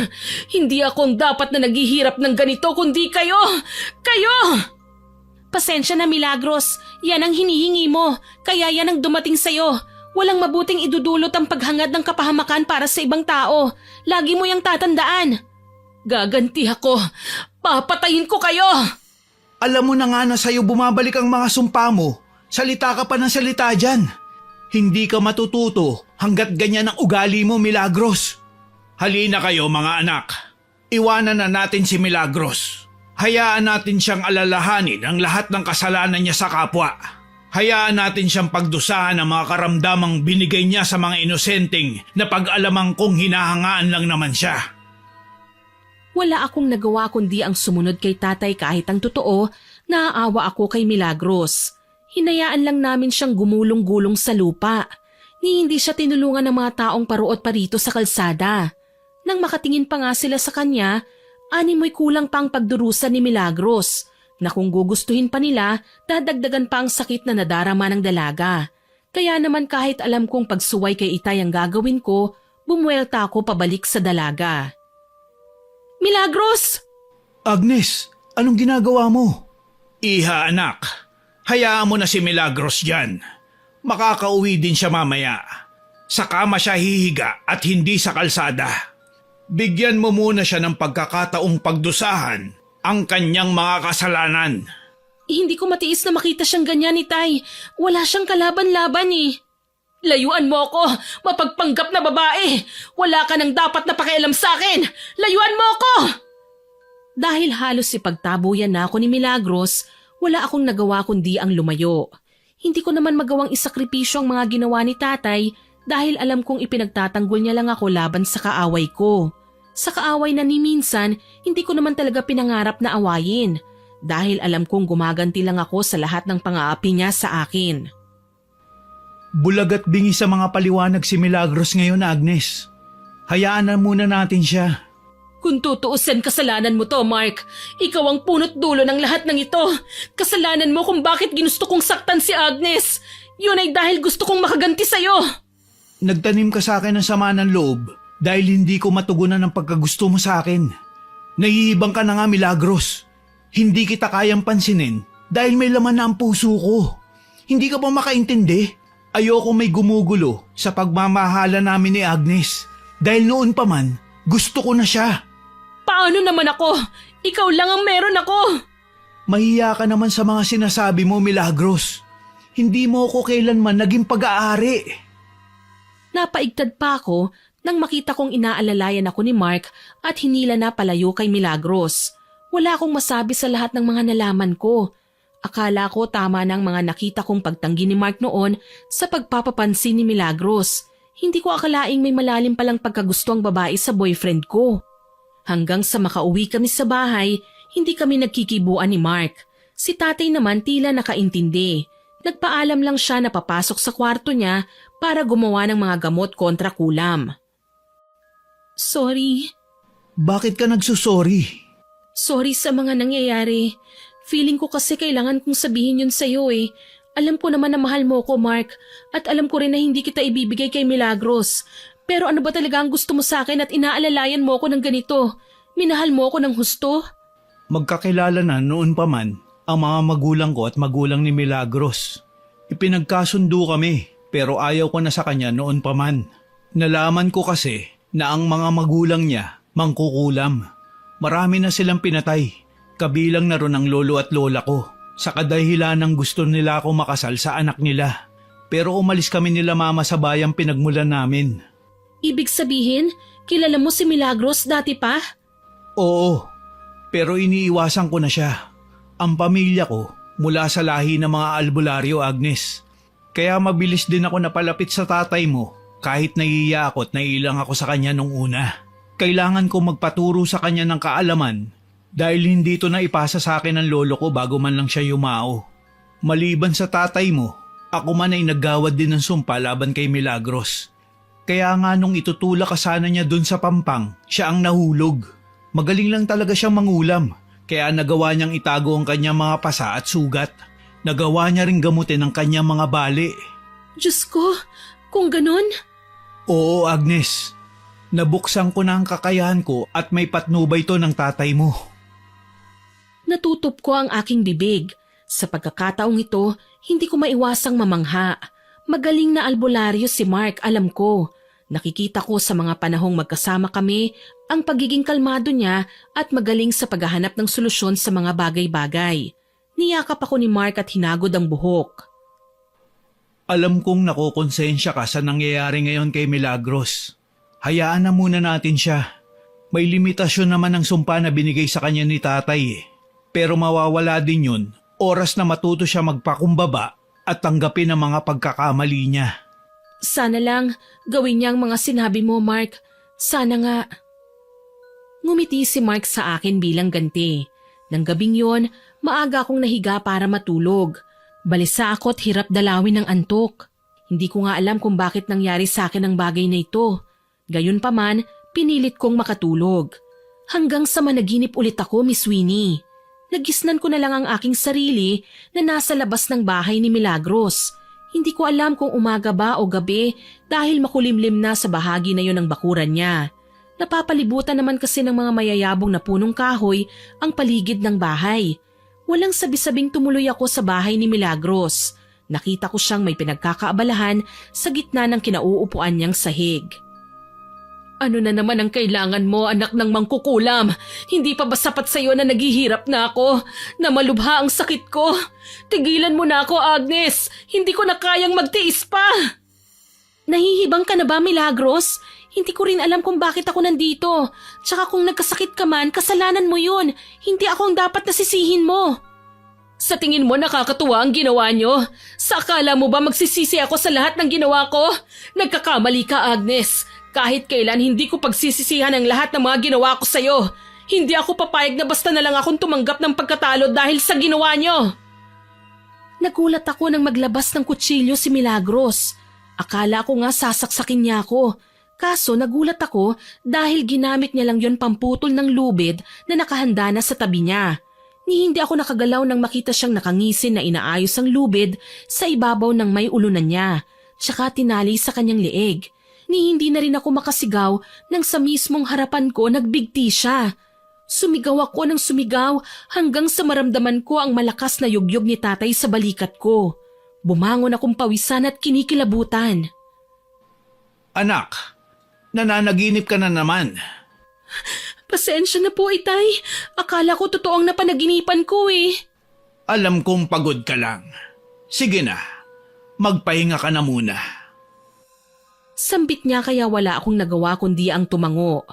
Hindi ako ang dapat na naghihirap ng ganito kundi kayo! Kayo! Pasensya na, Milagros. Yan ang hinihingi mo. Kaya yan ang dumating sa'yo. Walang mabuting idudulot ang paghangad ng kapahamakan para sa ibang tao. Lagi mo yang tatandaan. Gaganti ako. Papatayin ko kayo! Alam mo na nga na sa'yo bumabalik ang mga sumpa mo. Salita ka pa ng salita dyan. Hindi ka matututo hanggat ganyan ang ugali mo, Milagros. Halina kayo mga anak. Iwanan na natin si Milagros. Hayaan natin siyang alalahanin ang lahat ng kasalanan niya sa kapwa. Hayaan natin siyang pagdusahan ang mga karamdamang binigay niya sa mga inosenteng na pag-alamang kong hinahangaan lang naman siya. Wala akong nagawa kundi ang sumunod kay tatay kahit ang totoo, naaawa ako kay Milagros. Hinayaan lang namin siyang gumulong-gulong sa lupa. Ni hindi siya tinulungan ng mga taong paruot parito sa kalsada. Nang makatingin pa nga sila sa kanya, animoy kulang pa ang pagdurusa ni Milagros na kung gugustuhin pa nila, dadagdagan pa ang sakit na nadarama ng dalaga. Kaya naman kahit alam kong pagsuway kay Itay ang gagawin ko, bumuelta ako pabalik sa dalaga. Milagros! Agnes, anong ginagawa mo? Iha anak, hayaan mo na si Milagros dyan. Makakauwi din siya mamaya. Sa kama siya hihiga at hindi sa kalsada. Bigyan mo muna siya ng pagkakataong pagdusahan ang kanyang mga kasalanan. Hindi ko matiis na makita siyang ganyan, Itay. Wala siyang kalaban-laban eh. Layuan mo ako, mapagpanggap na babae. Wala ka nang dapat na pakialam sa akin. Layuan mo ako! Dahil halos ipagtabuyan na ako ni Milagros, wala akong nagawa kundi ang lumayo. Hindi ko naman magawang isakripisyo ang mga ginawa ni tatay dahil alam kong ipinagtatanggol niya lang ako laban sa kaaway ko. Sa kaaway na ni minsan, hindi ko naman talaga pinangarap na awayin dahil alam kong gumaganti lang ako sa lahat ng pang-aapi niya sa akin. Bulag at bingi sa mga paliwanag si Milagros ngayon, Agnes. Hayaan na muna natin siya. Kung tutuusin, kasalanan mo to, Mark. Ikaw ang punot dulo ng lahat ng ito. Kasalanan mo kung bakit ginusto kong saktan si Agnes. Yun ay dahil gusto kong makaganti sa'yo. Nagtanim ka sa akin ng sama ng loob dahil hindi ko matugunan ang pagkagusto mo sa akin. Naiibang ka na nga, Milagros. Hindi kita kayang pansinin dahil may laman na ang puso ko. Hindi ka ba makaintindi? Ayoko may gumugulo sa pagmamahala namin ni Agnes dahil noon pa man gusto ko na siya. Paano naman ako? Ikaw lang ang meron ako. Mahiya ka naman sa mga sinasabi mo, Milagros. Hindi mo ako kailanman naging pag-aari. Napaigtad pa ako nang makita kong inaalalayan ako ni Mark at hinila na palayo kay Milagros. Wala akong masabi sa lahat ng mga nalaman ko. Akala ko tama na ang mga nakita kong pagtanggi ni Mark noon sa pagpapapansin ni Milagros. Hindi ko akalaing may malalim palang pagkagusto ang babae sa boyfriend ko. Hanggang sa makauwi kami sa bahay, hindi kami nagkikibuan ni Mark. Si tatay naman tila nakaintindi. Nagpaalam lang siya na papasok sa kwarto niya para gumawa ng mga gamot kontra kulam. Sorry. Bakit ka nagsusorry? Sorry sa mga nangyayari. Feeling ko kasi kailangan kong sabihin yun sa'yo eh. Alam ko naman na mahal mo ko, Mark. At alam ko rin na hindi kita ibibigay kay Milagros. Pero ano ba talaga ang gusto mo sa akin at inaalalayan mo ako ng ganito? Minahal mo ako ng husto? Magkakilala na noon pa man ang mga magulang ko at magulang ni Milagros. Ipinagkasundo kami pero ayaw ko na sa kanya noon pa man. Nalaman ko kasi na ang mga magulang niya mangkukulam. Marami na silang pinatay, kabilang na ron ang lolo at lola ko. Sa kadahilan ng gusto nila ako makasal sa anak nila. Pero umalis kami nila mama sa bayang pinagmulan namin. Ibig sabihin, kilala mo si Milagros dati pa? Oo, pero iniiwasan ko na siya. Ang pamilya ko mula sa lahi ng mga albularyo, Agnes. Kaya mabilis din ako napalapit sa tatay mo kahit naiiya ako at naiilang ako sa kanya nung una. Kailangan ko magpaturo sa kanya ng kaalaman dahil hindi ito na ipasa sa akin ng lolo ko bago man lang siya yumao. Maliban sa tatay mo, ako man ay naggawad din ng sumpa laban kay Milagros. Kaya nga nung itutulak ka sana niya dun sa pampang, siya ang nahulog. Magaling lang talaga siyang mangulam. Kaya nagawa niyang itago ang kanyang mga pasa at sugat. Nagawa niya ring gamutin ang kanyang mga bali. Diyos ko, kung ganun? Oo, Agnes. Nabuksan ko na ang kakayahan ko at may patnubay to ng tatay mo. Natutop ko ang aking bibig. Sa pagkakataong ito, hindi ko maiwasang mamangha. Magaling na albularyo si Mark, alam ko. Nakikita ko sa mga panahong magkasama kami ang pagiging kalmado niya at magaling sa paghahanap ng solusyon sa mga bagay-bagay. Niyakap ako ni Mark at hinagod ang buhok. Alam kong nakokonsensya ka sa nangyayari ngayon kay Milagros. Hayaan na muna natin siya. May limitasyon naman ang sumpa na binigay sa kanya ni tatay eh. Pero mawawala din yun, oras na matuto siya magpakumbaba at tanggapin ang mga pagkakamali niya. Sana lang gawin niya ang mga sinabi mo, Mark. Sana nga. Ngumiti si Mark sa akin bilang ganti. Nang gabing yon, maaga akong nahiga para matulog. Balisa ako at hirap dalawin ng antok. Hindi ko nga alam kung bakit nangyari sa akin ang bagay na ito. Gayunpaman, pinilit kong makatulog. Hanggang sa managinip ulit ako, Miss Winnie. Nagisnan ko na lang ang aking sarili na nasa labas ng bahay ni Milagros. Hindi ko alam kung umaga ba o gabi dahil makulimlim na sa bahagi na yon ng bakuran niya. Napapalibutan naman kasi ng mga mayayabong na punong kahoy ang paligid ng bahay. Walang sabi-sabing tumuloy ako sa bahay ni Milagros. Nakita ko siyang may pinagkakaabalahan sa gitna ng kinauupuan niyang sahig. Ano na naman ang kailangan mo, anak ng mangkukulam? Hindi pa ba sapat sa'yo na naghihirap na ako? Na malubha ang sakit ko? Tigilan mo na ako, Agnes! Hindi ko na kayang magtiis pa! Nahihibang ka na ba, Milagros? Hindi ko rin alam kung bakit ako nandito. Tsaka kung nagkasakit ka man, kasalanan mo yun. Hindi ako ang dapat nasisihin mo. Sa tingin mo nakakatuwa ang ginawa nyo? Sa akala mo ba magsisisi ako sa lahat ng ginawa ko? Nagkakamali ka, Agnes. Kahit kailan hindi ko pagsisisihan ang lahat ng mga ginawa ko sa'yo. Hindi ako papayag na basta na lang akong tumanggap ng pagkatalo dahil sa ginawa nyo. Nagulat ako nang maglabas ng kutsilyo si Milagros. Akala ko nga sasaksakin niya ako. Kaso nagulat ako dahil ginamit niya lang yon pamputol ng lubid na nakahanda na sa tabi niya. Ni hindi ako nakagalaw nang makita siyang nakangisin na inaayos ang lubid sa ibabaw ng may ulunan niya, tsaka tinali sa kanyang leeg. Ni hindi na rin ako makasigaw nang sa mismong harapan ko nagbigti siya. Sumigaw ako ng sumigaw hanggang sa maramdaman ko ang malakas na yugyog ni tatay sa balikat ko. Bumangon akong pawisan at kinikilabutan. Anak, nananaginip ka na naman. Pasensya na po, itay. Akala ko totoong napanaginipan ko eh. Alam kong pagod ka lang. Sige na, magpahinga ka na muna. Sambit niya kaya wala akong nagawa kundi ang tumango.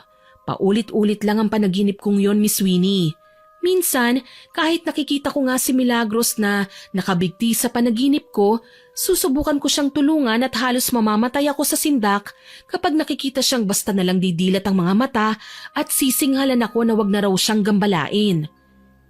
Paulit-ulit lang ang panaginip kong yon, Miss Winnie. Minsan, kahit nakikita ko nga si Milagros na nakabigti sa panaginip ko, susubukan ko siyang tulungan at halos mamamatay ako sa sindak kapag nakikita siyang basta nalang didilat ang mga mata at sisinghalan ako na wag na raw siyang gambalain.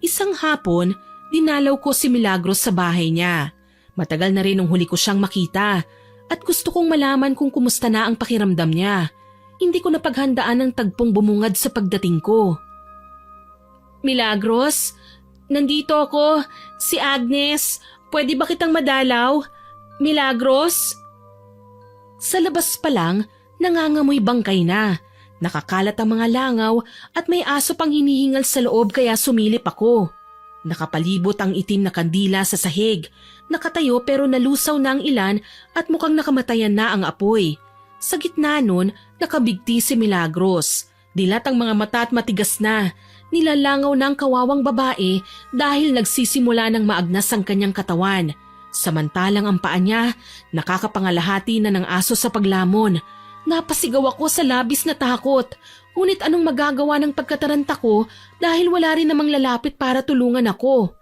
Isang hapon, dinalaw ko si Milagros sa bahay niya. Matagal na rin nung huli ko siyang makita at gusto kong malaman kung kumusta na ang pakiramdam niya. Hindi ko napaghandaan ang tagpong bumungad sa pagdating ko. Milagros, nandito ako. Si Agnes, pwede ba kitang madalaw? Milagros? Sa labas pa lang, nangangamoy bangkay na. Nakakalat ang mga langaw at may aso pang hinihingal sa loob kaya sumilip ako. Nakapalibot ang itim na kandila sa sahig. Nakatayo pero nalusaw na ang ilan at mukhang nakamatayan na ang apoy. Sa gitna nun, nakabigti si Milagros. Dilat ang mga mata at matigas na. Nilalangaw na ang kawawang babae dahil nagsisimula ng maagnas ang kanyang katawan. Samantalang ang paa niya, nakakapangalahati na ng aso sa paglamon. Napasigaw ako sa labis na takot. Ngunit anong magagawa ng pagkataranta ko dahil wala rin namang lalapit para tulungan ako.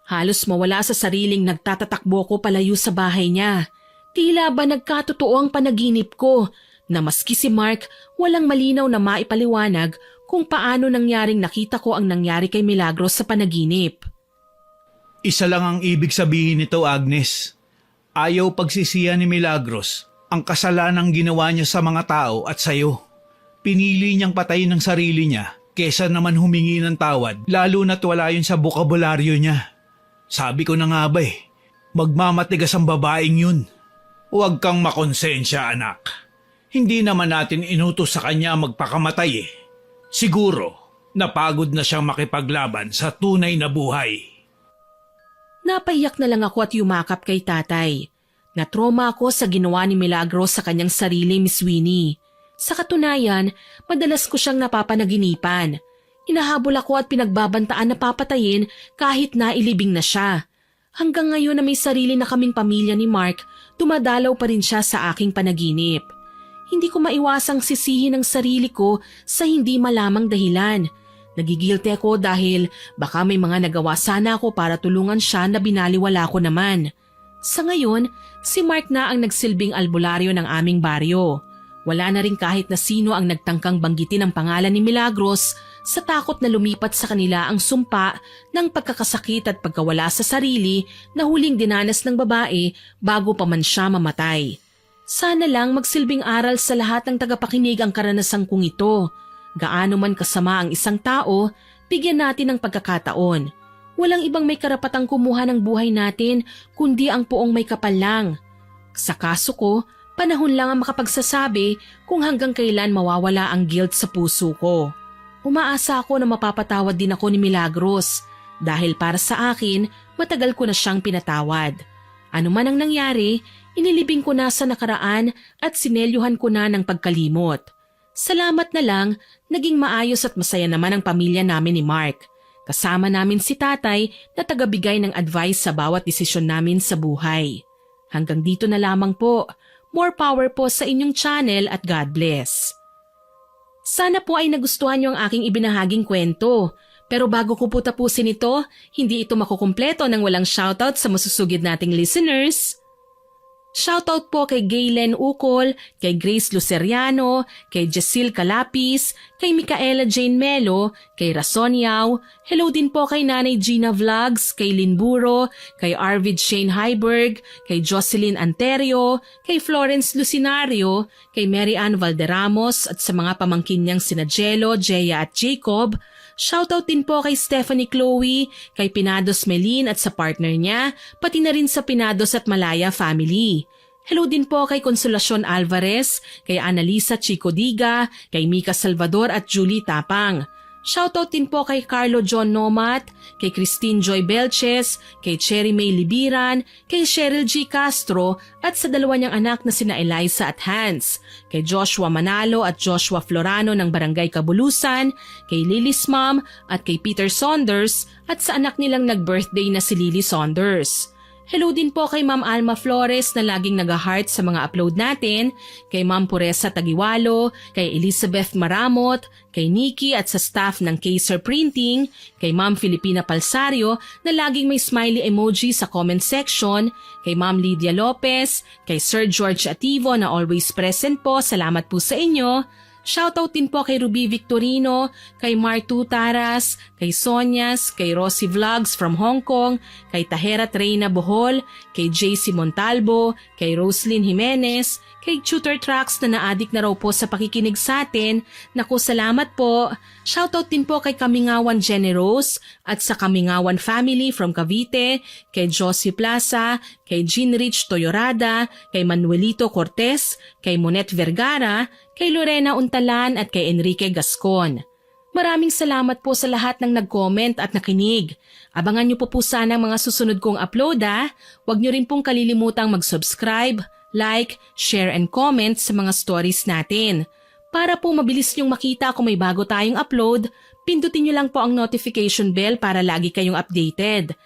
Halos mawala sa sariling nagtatatakbo ko palayo sa bahay niya. Tila ba nagkatotoo ang panaginip ko na maski si Mark walang malinaw na maipaliwanag kung paano nangyaring nakita ko ang nangyari kay Milagros sa panaginip. Isa lang ang ibig sabihin nito, Agnes. Ayaw pagsisiya ni Milagros ang kasalanang ginawa niya sa mga tao at sayo. Pinili niyang patayin ang sarili niya kesa naman humingi ng tawad, lalo na't wala yun sa bokabularyo niya. Sabi ko na nga ba magmamatigas ang babaeng yun. Huwag kang makonsensya, anak. Hindi naman natin inutos sa kanya magpakamatay Siguro, napagod na siyang makipaglaban sa tunay na buhay. Napaiyak na lang ako at yumakap kay tatay. Natroma ako sa ginawa ni Milagros sa kanyang sarili, Miss Winnie. Sa katunayan, madalas ko siyang napapanaginipan. Inahabol ako at pinagbabantaan na papatayin kahit nailibing na siya. Hanggang ngayon na may sarili na kaming pamilya ni Mark, dumadalaw pa rin siya sa aking panaginip. Hindi ko maiwasang sisihin ang sarili ko sa hindi malamang dahilan. Nagigilty ako dahil baka may mga nagawa sana ako para tulungan siya na binaliwala ko naman. Sa ngayon, si Mark na ang nagsilbing albularyo ng aming baryo. Wala na rin kahit na sino ang nagtangkang banggitin ang pangalan ni Milagros sa takot na lumipat sa kanila ang sumpa ng pagkakasakit at pagkawala sa sarili na huling dinanas ng babae bago pa man siya mamatay. Sana lang magsilbing aral sa lahat ng tagapakinig ang karanasan kong ito. Gaano man kasama ang isang tao, bigyan natin ng pagkakataon. Walang ibang may karapatang kumuha ng buhay natin kundi ang poong may kapal lang. Sa kaso ko, panahon lang ang makapagsasabi kung hanggang kailan mawawala ang guilt sa puso ko. Umaasa ako na mapapatawad din ako ni Milagros dahil para sa akin, matagal ko na siyang pinatawad. Ano man ang nangyari, inilibing ko na sa nakaraan at sinelyuhan ko na ng pagkalimot. Salamat na lang, naging maayos at masaya naman ang pamilya namin ni Mark. Kasama namin si tatay na tagabigay ng advice sa bawat desisyon namin sa buhay. Hanggang dito na lamang po. More power po sa inyong channel at God bless. Sana po ay nagustuhan niyo ang aking ibinahaging kwento. Pero bago ko po tapusin ito, hindi ito makukumpleto nang walang shoutout sa masusugid nating listeners. Shoutout po kay Gaylen Ukol, kay Grace Luceriano, kay Jacil Calapis, kay Micaela Jane Melo, kay Rason Yao, hello din po kay Nanay Gina Vlogs, kay Linburo, kay Arvid Shane Heiberg, kay Jocelyn Anterio, kay Florence Lucinario, kay Mary Ann Valderramos at sa mga pamangkin niyang sina Jello, Jeya at Jacob. Shoutout din po kay Stephanie Chloe, kay Pinados Melin at sa partner niya, pati na rin sa Pinados at Malaya family. Hello din po kay Consolacion Alvarez, kay Annalisa Chico Diga, kay Mika Salvador at Julie Tapang. Shoutout din po kay Carlo John Nomat, kay Christine Joy Belches, kay Cherry May Libiran, kay Cheryl G. Castro at sa dalawa niyang anak na sina Eliza at Hans, kay Joshua Manalo at Joshua Florano ng Barangay Kabulusan, kay Lily's mom at kay Peter Saunders at sa anak nilang nag-birthday na si Lily Saunders. Hello din po kay Ma'am Alma Flores na laging nag-heart sa mga upload natin, kay Ma'am Puresa Tagiwalo, kay Elizabeth Maramot, kay Nikki at sa staff ng Kaiser Printing, kay Ma'am Filipina Palsario na laging may smiley emoji sa comment section, kay Ma'am Lydia Lopez, kay Sir George Ativo na always present po, salamat po sa inyo. Shoutout din po kay Ruby Victorino, kay Martu Taras, kay Sonyas, kay Rosie Vlogs from Hong Kong, kay Tahera Treyna Bohol, kay JC Montalvo, kay Roslyn Jimenez, kay Tutor Tracks na naadik na raw po sa pakikinig sa atin. Naku, salamat po. Shoutout din po kay Kamingawan Generos at sa Kamingawan Family from Cavite, kay Josie Plaza, kay Jean Rich Toyorada, kay Manuelito Cortez, kay Monet Vergara, kay Lorena Untalan at kay Enrique Gascon. Maraming salamat po sa lahat ng nag-comment at nakinig. Abangan niyo po sana ang mga susunod kong upload ha. Huwag niyo rin pong kalilimutang mag-subscribe, like, share and comment sa mga stories natin. Para po mabilis niyong makita kung may bago tayong upload, pindutin niyo lang po ang notification bell para lagi kayong updated.